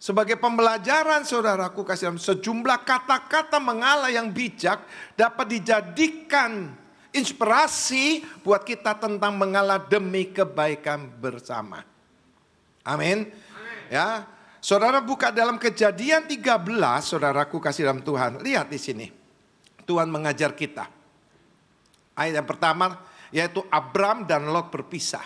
Sebagai pembelajaran saudaraku kasih dalam sejumlah kata-kata mengalah yang bijak dapat dijadikan inspirasi buat kita tentang mengalah demi kebaikan bersama. Amin. Ya. Saudara buka dalam Kejadian 13, saudaraku kasih dalam Tuhan. Lihat di sini. Tuhan mengajar kita. Ayat yang pertama yaitu Abram dan Lot berpisah.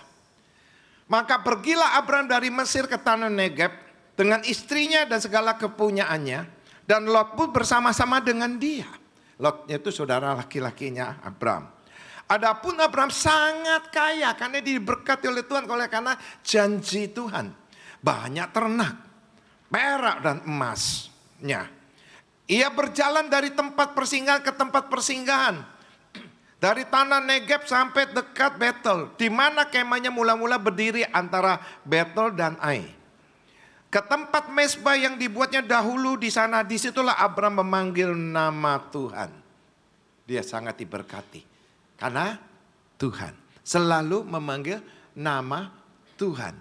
Maka pergilah Abram dari Mesir ke tanah Negeb dengan istrinya dan segala kepunyaannya. Dan Lot pun bersama-sama dengan dia. Lotnya itu saudara laki-lakinya Abram. Adapun Abram sangat kaya karena diberkati oleh Tuhan karena janji Tuhan. Banyak ternak, perak dan emasnya. Ia berjalan dari tempat persinggahan ke tempat persinggahan. Dari tanah Negeb sampai dekat Betel, di mana kemahnya mula-mula berdiri antara Betel dan Ai. Ke tempat mezbah yang dibuatnya dahulu di sana, disitulah Abram memanggil nama Tuhan. Dia sangat diberkati. Karena Tuhan selalu memanggil nama Tuhan.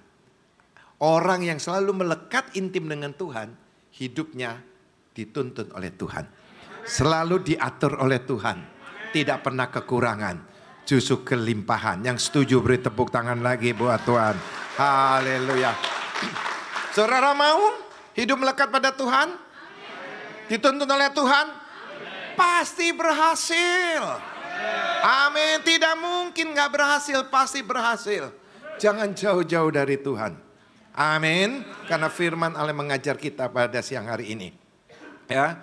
Orang yang selalu melekat intim dengan Tuhan, hidupnya dituntun oleh Tuhan. Selalu diatur oleh Tuhan. Tidak pernah kekurangan, justru kelimpahan. Yang setuju beri tepuk tangan lagi buat Tuhan. Haleluya. Saudara mau hidup melekat pada Tuhan? Dituntun oleh Tuhan? Pasti berhasil. Amin. Tidak mungkin gak berhasil, pasti berhasil. Jangan jauh-jauh dari Tuhan. Amin. Karena firman Allah mengajar kita pada siang hari ini. Ya.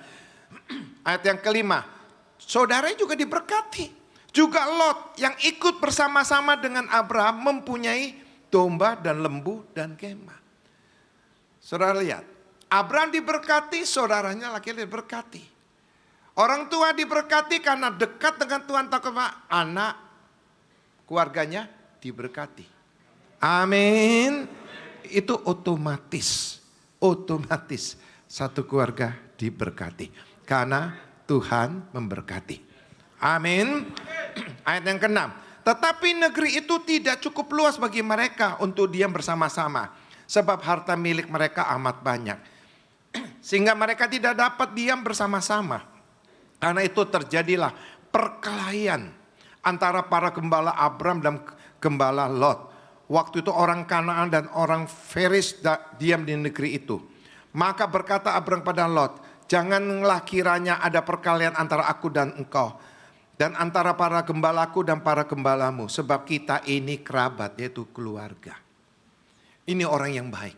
Ayat yang kelima. Saudara juga diberkati. Juga Lot yang ikut bersama-sama dengan Abraham mempunyai domba dan lembu dan kemah. Saudara lihat. Abraham diberkati, saudaranya laki-laki diberkati. Orang tua diberkati karena dekat dengan Tuhan, takut anak keluarganya diberkati. Amin. Itu otomatis satu keluarga diberkati karena Tuhan memberkati. Amin. Ayat yang ke-6. Tetapi negeri itu tidak cukup luas bagi mereka untuk diam bersama-sama, sebab harta milik mereka amat banyak. Sehingga mereka tidak dapat diam bersama-sama. Karena itu terjadilah perkelahian antara para gembala Abram dan gembala Lot. Waktu itu orang Kanaan dan orang Feris diam di negeri itu. Maka berkata Abram pada Lot, janganlah kiranya ada perkelahian antara aku dan engkau, dan antara para gembalaku dan para gembalamu, sebab kita ini kerabat, yaitu keluarga. Ini orang yang baik.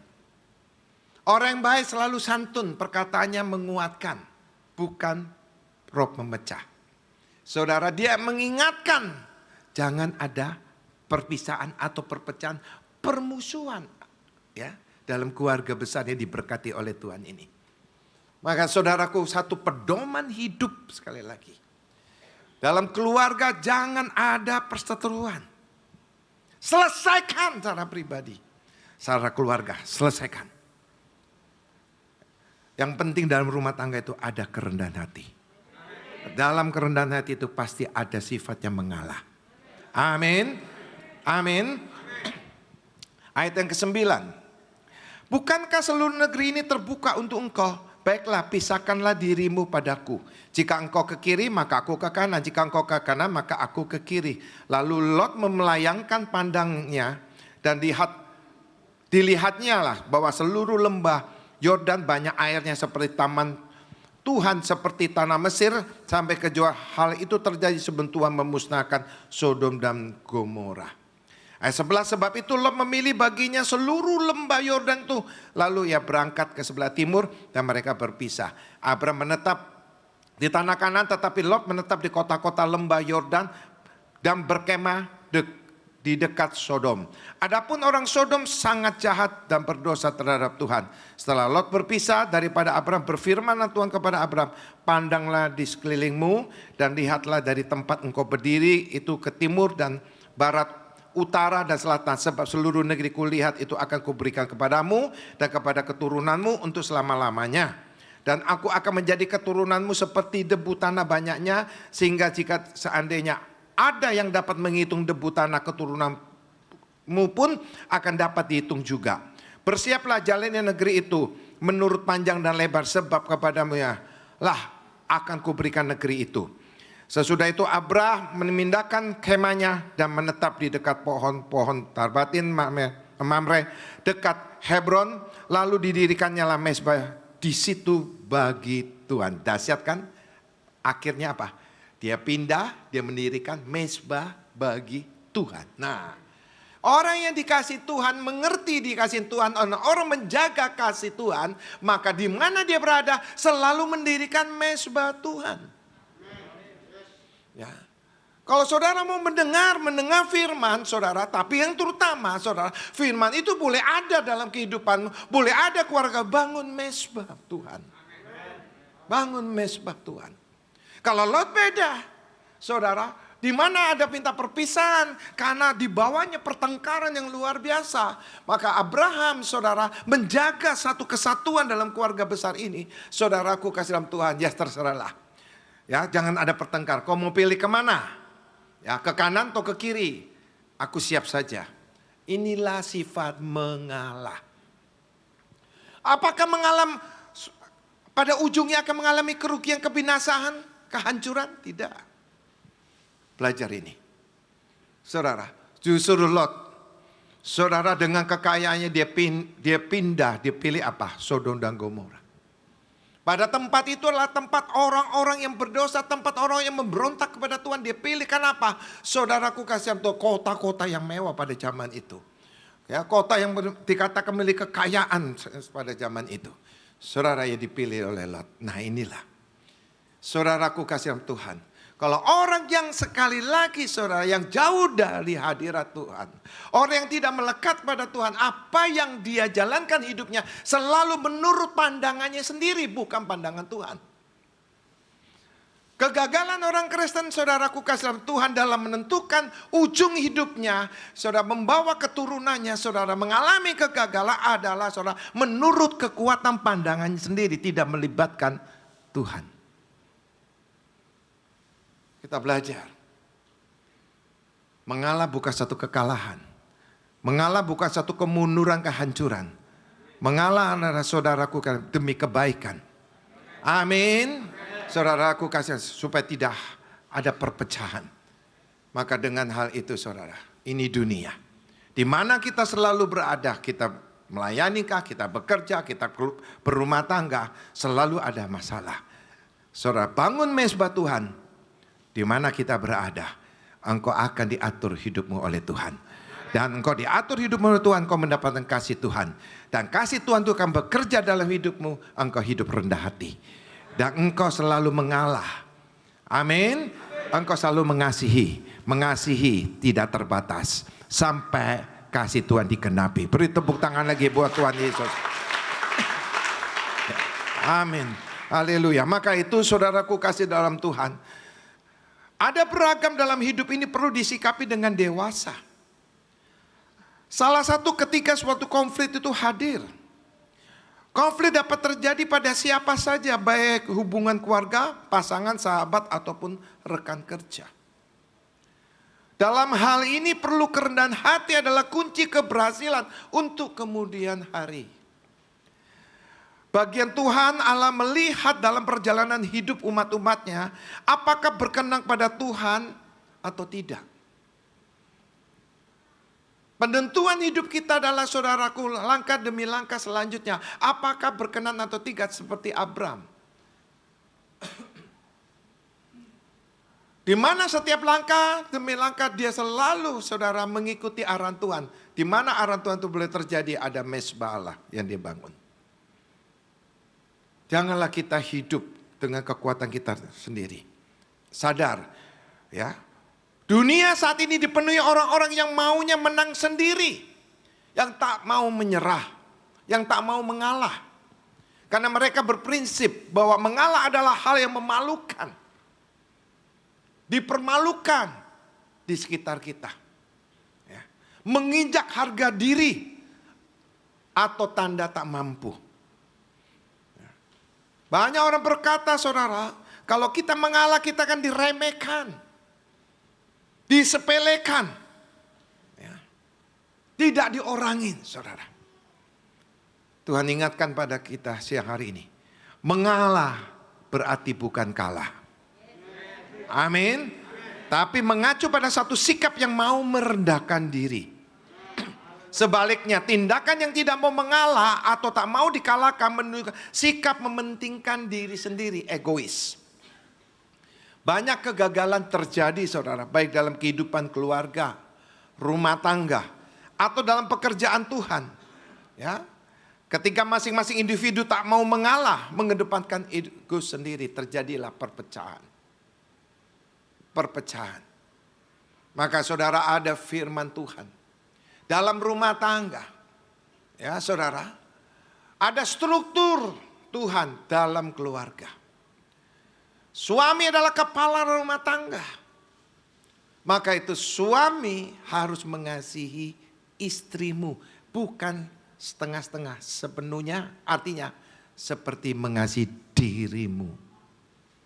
Orang yang baik selalu santun, perkataannya menguatkan, bukan roh memecah. Saudara, dia mengingatkan jangan ada perpisahan atau perpecahan, permusuhan ya dalam keluarga besar yang diberkati oleh Tuhan ini. Maka saudaraku, satu pedoman hidup sekali lagi. Dalam keluarga jangan ada perseteruan. Selesaikan secara pribadi, secara keluarga, selesaikan. Yang penting dalam rumah tangga itu ada kerendahan hati. Dalam kerendahan hati itu pasti ada sifat yang mengalah. Amin. Amin. Ayat yang ke-9. Bukankah seluruh negeri ini terbuka untuk engkau? baiklah pisahkanlah dirimu padaku. Jika engkau ke kiri maka aku ke kanan, jika engkau ke kanan maka aku ke kiri. Lalu Lot memelayangkan pandangnya dan dilihatnya lah bahwa seluruh lembah Yordan banyak airnya seperti taman Tuhan, seperti tanah Mesir, sampai ke Zoar. Hal itu terjadi sebelum Tuhan memusnahkan Sodom dan Gomora. Ayat 11, sebab itu Lot memilih baginya seluruh lembah Yordan itu. Lalu ia berangkat ke sebelah timur dan mereka berpisah. Abram menetap di tanah Kanaan, tetapi Lot menetap di kota-kota lembah Yordan dan berkemah di dekat Sodom. Adapun orang Sodom sangat jahat dan berdosa terhadap Tuhan. Setelah Lot berpisah daripada Abram, berfirmanlah Tuhan kepada Abram, pandanglah di sekelilingmu dan lihatlah dari tempat engkau berdiri itu ke timur dan barat, utara dan selatan, sebab seluruh negeri kulihat itu akan kuberikan kepadamu dan kepada keturunanmu untuk selama-lamanya. Dan aku akan menjadi keturunanmu seperti debu tanah banyaknya, sehingga jika seandainya ada yang dapat menghitung debu tanah keturunanmu pun akan dapat dihitung juga. Bersiaplah jalannya negeri itu menurut panjang dan lebar, sebab kepadamu ya lah akan kuberikan negeri itu. Sesudah itu Abrah memindahkan kemahnya dan menetap di dekat pohon-pohon Tarbatin Mamre dekat Hebron. Lalu didirikannya lah mezbah di situ bagi Tuhan. Dahsyat kan? Akhirnya apa? Dia pindah, dia mendirikan mezbah bagi Tuhan. Nah, orang yang dikasih Tuhan, mengerti dikasih Tuhan, orang menjaga kasih Tuhan, maka di mana dia berada selalu mendirikan mezbah Tuhan. Ya. Kalau saudara mau mendengar firman saudara, tapi yang terutama saudara, firman itu boleh ada dalam kehidupanmu, boleh ada keluarga, bangun mezbah Tuhan. Bangun mezbah Tuhan. Kalau Lot beda, saudara, di mana ada pinta perpisahan karena di bawahnya pertengkaran yang luar biasa. Maka Abraham, saudara, menjaga satu kesatuan dalam keluarga besar ini. Saudaraku kasih dalam Tuhan, ya terserahlah. Ya, jangan ada pertengkar. Kau mau pilih kemana? Ya, ke kanan atau ke kiri? Aku siap saja. Inilah sifat mengalah. Apakah pada ujungnya akan mengalami kerugian, kebinasaan, kehancuran? Tidak. Belajar ini. Saudara, justru Lot, saudara dengan kekayaannya dia pindah, dia pilih apa? Sodom dan Gomora. Pada tempat itu adalah tempat orang-orang yang berdosa, tempat orang yang memberontak kepada Tuhan. Dia pilih, kenapa? Saudaraku kasih tahu, kota-kota yang mewah pada zaman itu. Ya, kota yang dikatakan memiliki kekayaan pada zaman itu. Saudara yang dipilih oleh Lot. Nah inilah. Saudaraku kasih Tuhan. Kalau orang yang sekali lagi saudara yang jauh dari hadirat Tuhan, orang yang tidak melekat pada Tuhan, apa yang dia jalankan hidupnya selalu menurut pandangannya sendiri, bukan pandangan Tuhan. Kegagalan orang Kristen, saudaraku kasih Tuhan, dalam menentukan ujung hidupnya, saudara membawa keturunannya, saudara mengalami kegagalan adalah saudara menurut kekuatan pandangannya sendiri, tidak melibatkan Tuhan. Kita belajar. Mengalah bukan satu kekalahan. Mengalah bukan satu kemunduran, kehancuran. Mengalah adalah saudaraku demi kebaikan. Amin. Saudaraku kasih supaya tidak ada perpecahan. Maka dengan hal itu saudara, ini dunia. Di mana kita selalu berada, kita melayanikah, kita bekerja, kita berumah tangga, selalu ada masalah. Saudara, bangun mezbah Tuhan. Di mana kita berada, engkau akan diatur hidupmu oleh Tuhan. Dan engkau diatur hidupmu oleh Tuhan, engkau mendapatkan kasih Tuhan. Dan kasih Tuhan itu akan bekerja dalam hidupmu, engkau hidup rendah hati. Dan engkau selalu mengalah. Amin. Engkau selalu mengasihi tidak terbatas. Sampai kasih Tuhan dikenapi. Beri tepuk tangan lagi buat Tuhan Yesus. Amin. Haleluya. Maka itu saudaraku kasih dalam Tuhan. Ada beragam dalam hidup ini perlu disikapi dengan dewasa. Salah satu ketika suatu konflik itu hadir. Konflik dapat terjadi pada siapa saja, baik hubungan keluarga, pasangan, sahabat, ataupun rekan kerja. Dalam hal ini perlu kerendahan hati adalah kunci keberhasilan untuk kemudian hari. Bagian Tuhan Allah melihat dalam perjalanan hidup umat-umatnya, apakah berkenan pada Tuhan atau tidak. Penentuan hidup kita adalah, saudaraku, langkah demi langkah selanjutnya. Apakah berkenan atau tidak seperti Abram. Di mana setiap langkah demi langkah dia selalu, saudara, mengikuti arahan Tuhan. Di mana arahan Tuhan itu boleh terjadi, ada mezbah Allah yang dibangun. Janganlah kita hidup dengan kekuatan kita sendiri. Sadar, ya. Dunia saat ini dipenuhi orang-orang yang maunya menang sendiri. Yang tak mau menyerah, yang tak mau mengalah. Karena mereka berprinsip bahwa mengalah adalah hal yang memalukan. Dipermalukan di sekitar kita. Ya. Menginjak harga diri atau tanda tak mampu. Banyak orang berkata, saudara, kalau kita mengalah kita akan diremehkan, disepelekan, ya. Tidak diorangin, saudara. Tuhan ingatkan pada kita siang hari ini, mengalah berarti bukan kalah. Amin. Tapi mengacu pada satu sikap yang mau merendahkan diri. Sebaliknya, tindakan yang tidak mau mengalah atau tak mau dikalahkan menunjukkan sikap mementingkan diri sendiri, egois. Banyak kegagalan terjadi, saudara, baik dalam kehidupan keluarga, rumah tangga, atau dalam pekerjaan Tuhan. Ya, ketika masing-masing individu tak mau mengalah, mengedepankan ego sendiri, terjadilah perpecahan. Perpecahan. Maka saudara, ada firman Tuhan. Dalam rumah tangga, ya saudara, ada struktur Tuhan dalam keluarga. Suami adalah kepala rumah tangga. Maka itu suami harus mengasihi istrimu. Bukan setengah-setengah, sepenuhnya, artinya seperti mengasihi dirimu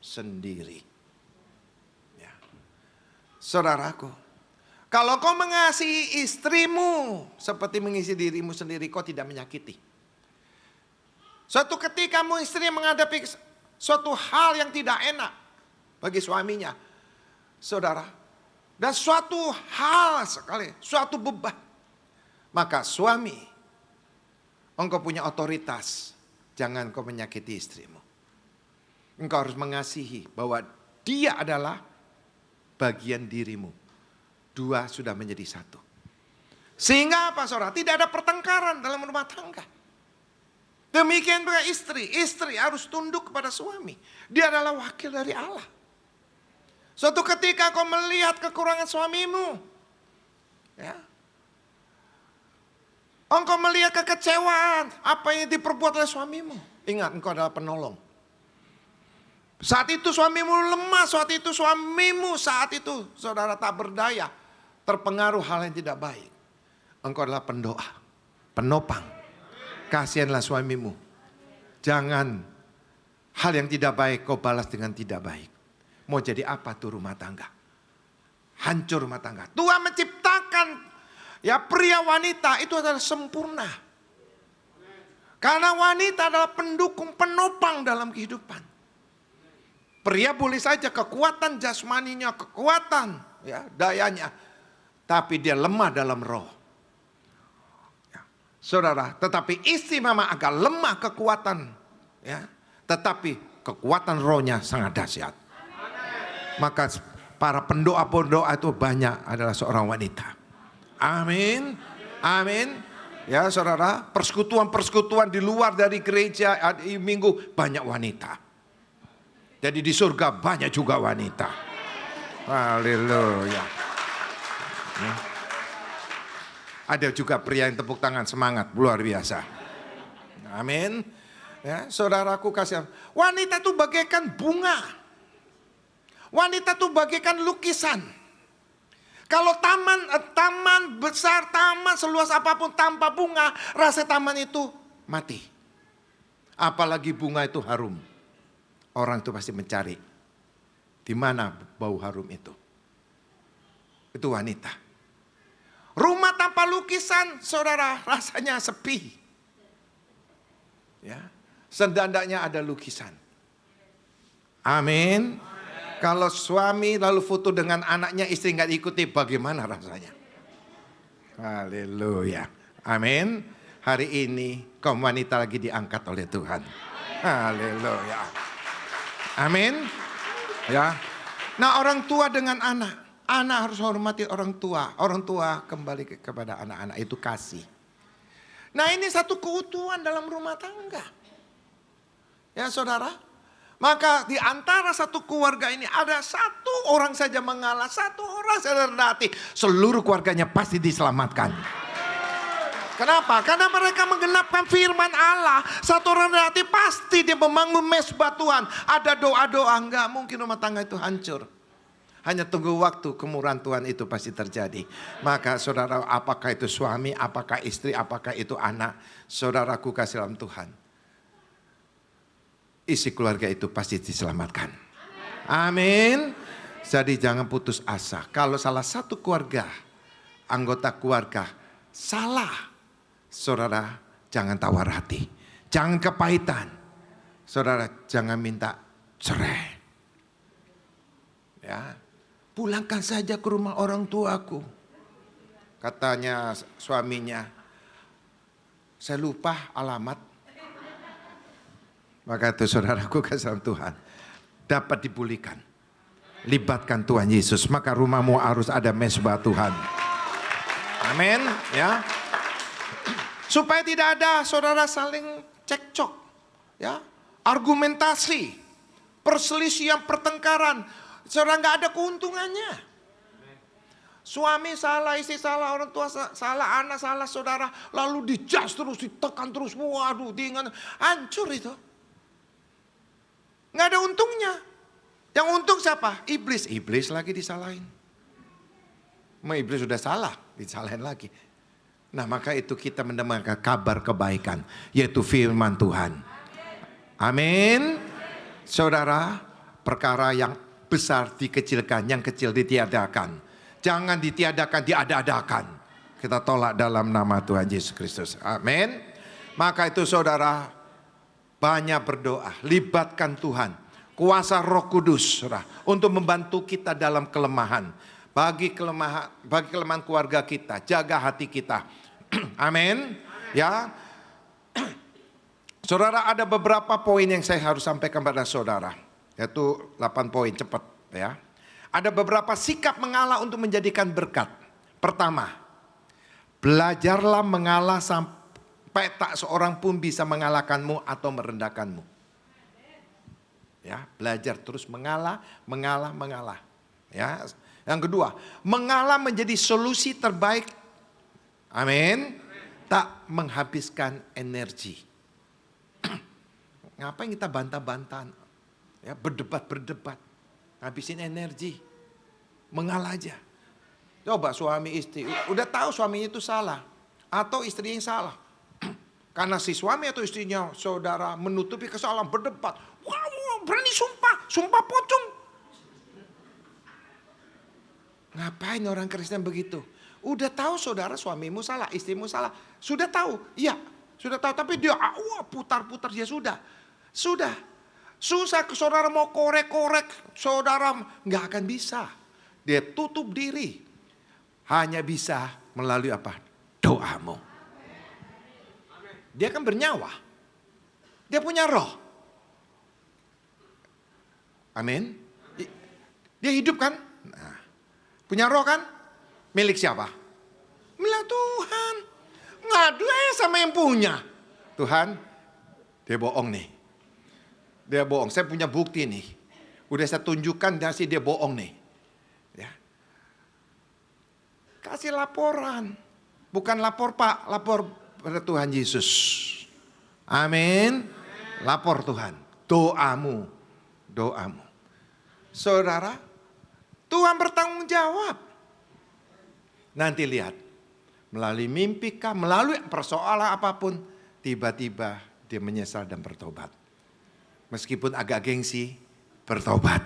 sendiri. Ya. Saudaraku, kalau kau mengasihi istrimu seperti mengasihi dirimu sendiri, kau tidak menyakiti. Suatu ketika kamu istri menghadapi suatu hal yang tidak enak bagi suaminya, saudara, dan suatu hal sekali, suatu beban, maka suami, engkau punya otoritas, jangan kau menyakiti istrimu. Engkau harus mengasihi bahwa dia adalah bagian dirimu. Dua sudah menjadi satu. Sehingga apa, saudara? Tidak ada pertengkaran dalam rumah tangga. Demikian juga istri. Istri harus tunduk kepada suami. Dia adalah wakil dari Allah. Suatu ketika kau melihat kekurangan suamimu, ya, engkau melihat kekecewaan apa yang diperbuat oleh suamimu, ingat engkau adalah penolong. Saat itu suamimu lemah, saat itu saudara tak berdaya, terpengaruh hal yang tidak baik. Engkau adalah pendoa, penopang. Kasihanlah suamimu. Jangan hal yang tidak baik kau balas dengan tidak baik. Mau jadi apa tuh rumah tangga? Hancur rumah tangga. Tuhan menciptakan ya pria wanita itu adalah sempurna. Karena wanita adalah pendukung, penopang dalam kehidupan. Pria boleh saja kekuatan jasmaninya, kekuatan ya dayanya, tapi dia lemah dalam roh. Ya, saudara, tetapi istri memang agak lemah kekuatan, ya, tetapi kekuatan rohnya sangat dahsyat. Maka para pendoa-pendoa itu banyak adalah seorang wanita. Amin, amin. Ya saudara, persekutuan-persekutuan di luar dari gereja di minggu banyak wanita. Jadi di surga banyak juga wanita. Haleluya. Ya. Ada juga pria yang tepuk tangan semangat luar biasa. Amin. Ya, saudaraku kasih. Wanita itu bagaikan bunga. Wanita itu bagaikan lukisan. Kalau taman besar, taman seluas apapun tanpa bunga, rasa taman itu mati. Apalagi bunga itu harum. Orang itu pasti mencari di mana bau harum itu. Itu wanita. Rumah tanpa lukisan, saudara, rasanya sepi. Ya. Setidaknya ada lukisan. Amin. Kalau suami lalu foto dengan anaknya, istri nggak ikuti, bagaimana rasanya? Haleluya. Amin. Hari ini kaum wanita lagi diangkat oleh Tuhan. Haleluya. Amin. Ya. Nah, orang tua dengan anak. Anak harus hormati orang tua. Orang tua kembali kepada anak-anak, itu kasih. Nah, ini satu keutuhan dalam rumah tangga. Ya, saudara. Maka di antara satu keluarga ini ada satu orang saja mengalah, satu orang saja rendati, seluruh keluarganya pasti diselamatkan. Kenapa? Karena mereka menggenapkan firman Allah. Satu orang rendati pasti dia membangun mezbah Tuhan. Ada doa-doa, enggak mungkin rumah tangga itu hancur. Hanya tunggu waktu, kemurahan Tuhan itu pasti terjadi. Maka saudara, apakah itu suami, apakah istri, apakah itu anak, saudaraku kasih dalam Tuhan, isi keluarga itu pasti diselamatkan. Amin. Jadi jangan putus asa. Kalau salah satu keluarga, anggota keluarga salah, saudara jangan tawar hati. Jangan kepahitan. Saudara jangan minta cerai. Ya, pulangkan saja ke rumah orang tuaku. Katanya suaminya, saya lupa alamat. Maka itu saudaraku kasih dalam Tuhan, dapat dipulihkan. Libatkan Tuhan Yesus, maka rumahmu harus ada mezbah Tuhan. Amin. Ya. Supaya tidak ada saudara saling cekcok, ya, argumentasi, perselisihan, pertengkaran. Saudara nggak ada keuntungannya. Suami salah, istri salah, orang tua salah, anak salah, saudara lalu dijas terus, ditekan terus, waduh, diingat, hancur itu. Nggak ada untungnya. Yang untung siapa? Iblis. Iblis lagi disalahin. Iblis sudah salah, disalahin lagi. Nah, maka itu kita mendengarkan kabar kebaikan, yaitu firman Tuhan. Amin. Saudara, perkara yang besar dikecilkan, yang kecil ditiadakan. Jangan ditiadakan, diada-adakan. Kita tolak dalam nama Tuhan Yesus Kristus. Amin. Maka itu saudara, banyak berdoa, libatkan Tuhan, kuasa Roh Kudus, saudara, untuk membantu kita dalam kelemahan. Bagi kelemahan keluarga kita, jaga hati kita. Amin. Ya. Saudara, ada beberapa poin yang saya harus sampaikan pada saudara, yaitu 8 poin, cepat ya. Ada beberapa sikap mengalah untuk menjadikan berkat. Pertama, belajarlah mengalah sampai tak seorang pun bisa mengalahkanmu atau merendahkanmu. Ya, belajar terus mengalah. Ya. Yang kedua, mengalah menjadi solusi terbaik. Amin. Tak menghabiskan energi. Ngapain kita bantah-bantahan? Ya, berdebat. Habisin energi. Mengalah aja. Coba suami istri, udah tahu suaminya itu salah atau istri yang salah. Karena si suami atau istrinya saudara menutupi kesalahan, berdebat. Wow, berani sumpah pocong. Ngapain orang Kristen begitu? Udah tahu saudara suamimu salah, istrimu salah. Sudah tahu, iya. Sudah tahu, tapi dia putar-putar dia sudah. Susah ke saudara mau korek-korek, saudara nggak akan bisa. Dia tutup diri. Hanya bisa melalui apa? Doamu. Dia kan bernyawa. Dia punya roh. Amin. Dia hidup kan? Nah, punya roh kan? Milik siapa? Milik Tuhan. Ngadu aja sama yang punya. Tuhan, dia bohong nih. Dia bohong. Saya punya bukti nih. Udah saya tunjukkan dia bohong nih. Ya. Kasih laporan. Bukan lapor Pak, lapor pada Tuhan Yesus. Amin. Lapor Tuhan. Doamu. Saudara, Tuhan bertanggung jawab. Nanti lihat. Melalui mimpi kah, melalui persoalan apapun, tiba-tiba dia menyesal dan bertobat. Meskipun agak gengsi, bertobat.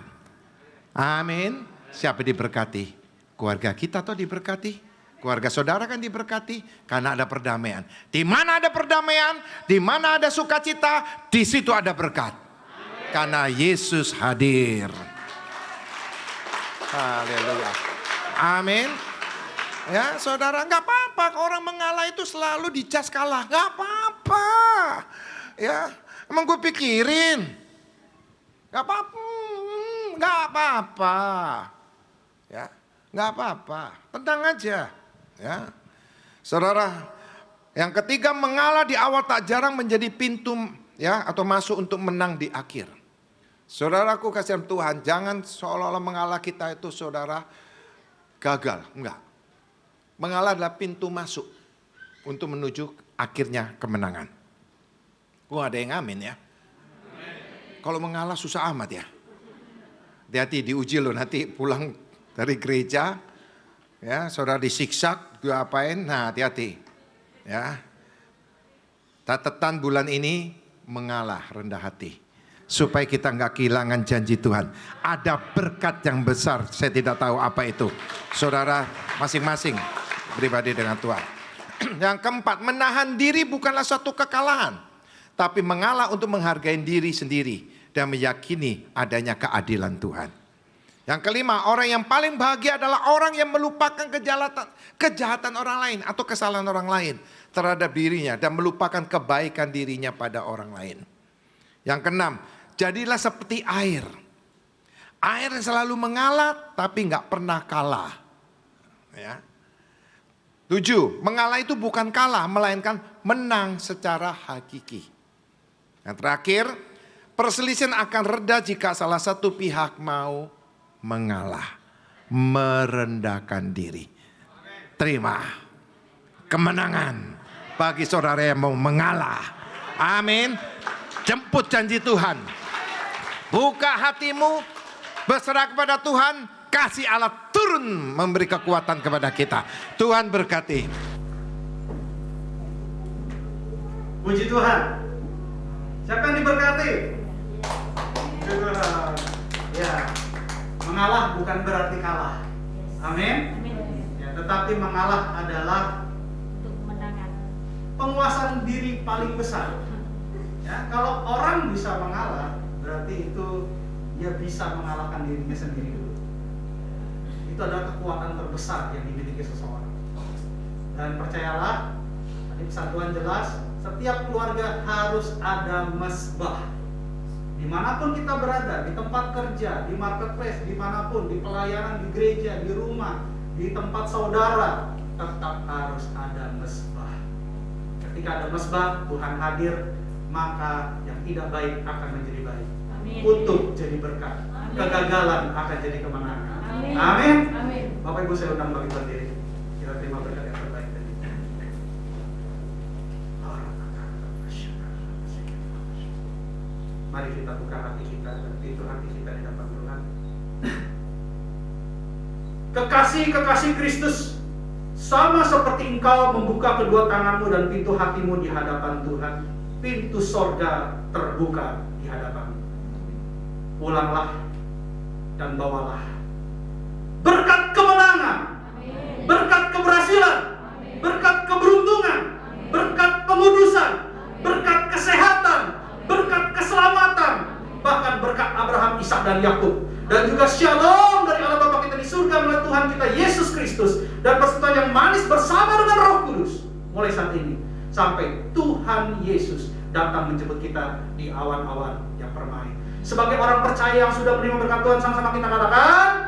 Amin. Siapa diberkati? Keluarga kita tuh diberkati. Keluarga saudara kan diberkati karena ada perdamaian. Di mana ada perdamaian, di mana ada sukacita, di situ ada berkat. Karena Yesus hadir. Haleluya. Amin. Ya saudara, nggak apa-apa orang mengalah itu selalu dicas kalah. Nggak apa-apa. Ya, emang gue pikirin. Nggak apa-apa. Nggak apa-apa. Ya, nggak apa-apa. Tenang aja. Ya, saudara, yang ketiga mengalah di awal tak jarang menjadi pintu ya atau masuk untuk menang di akhir. Saudaraku kasihan Tuhan, jangan seolah-olah mengalah kita itu saudara gagal, enggak. Mengalah adalah pintu masuk untuk menuju akhirnya kemenangan. Ada yang amin ya. Kalau mengalah susah amat ya. Hati-hati diuji loh nanti pulang dari gereja. Ya, saudara disiksa, gue apain? Nah, hati-hati. Ya. Catatan bulan ini mengalah rendah hati. Supaya kita nggak kehilangan janji Tuhan. Ada berkat yang besar, saya tidak tahu apa itu. Saudara masing-masing pribadi dengan Tuhan. Yang keempat, menahan diri bukanlah suatu kekalahan. Tapi mengalah untuk menghargai diri sendiri. Dan meyakini adanya keadilan Tuhan. Yang kelima, orang yang paling bahagia adalah orang yang melupakan kejahatan orang lain atau kesalahan orang lain terhadap dirinya dan melupakan kebaikan dirinya pada orang lain. Yang keenam, jadilah seperti air. Air yang selalu mengalah tapi nggak pernah kalah. Ya. 7, mengalah itu bukan kalah melainkan menang secara hakiki. Yang terakhir, perselisihan akan reda jika salah satu pihak mau mengalah, merendahkan diri. Terima kemenangan bagi saudara yang mau mengalah. Amin. Jemput janji Tuhan. Buka hatimu, berserah kepada Tuhan, kasih Allah turun memberi kekuatan kepada kita. Tuhan berkati. Puji Tuhan. Siapa yang diberkati? Puji Tuhan. Ya. Mengalah bukan berarti kalah. Amin. Ya, tetapi mengalah adalah Untuk kemenangan. penguasaan diri paling besar. Ya, kalau orang bisa mengalah, berarti itu dia bisa mengalahkan dirinya sendiri dulu. Itu adalah kekuatan terbesar yang dimiliki seseorang. Dan percayalah, tadi pesan Tuhan jelas, setiap keluarga harus ada mesbah. Dimanapun kita berada, di tempat kerja, di marketplace, dimanapun, di pelayanan, di gereja, di rumah, di tempat saudara, tetap harus ada mesbah. Ketika ada mesbah, Tuhan hadir, maka yang tidak baik akan menjadi baik. Kutuk jadi berkat, kegagalan akan jadi kemenangan. Amin. Bapak Ibu saya undang bagi berdiri. Kita terima berkat yang terbaik dari Tuhan. Mari kita buka hati kita dan pintu hati kita di hadapan Tuhan. Kekasih-kekasih Kristus, sama seperti engkau membuka kedua tanganmu dan pintu hatimu di hadapan Tuhan, pintu sorga terbuka di hadapanmu. Pulanglah dan bawalah berkat kemenangan, berkat keberhasilan, berkat keberuntungan, berkat pengudusan, berkat kesehatan, berkat keselamatan, bahkan berkat Abraham, Ishak dan Yakub, dan juga shalom dari Allah Bapa kita di surga melalui Tuhan kita Yesus Kristus, dan persekutuan yang manis bersama dengan Roh Kudus mulai saat ini sampai Tuhan Yesus datang menjemput kita di awan-awan yang permai. Sebagai orang percaya yang sudah menerima berkat Tuhan, sama-sama kita katakan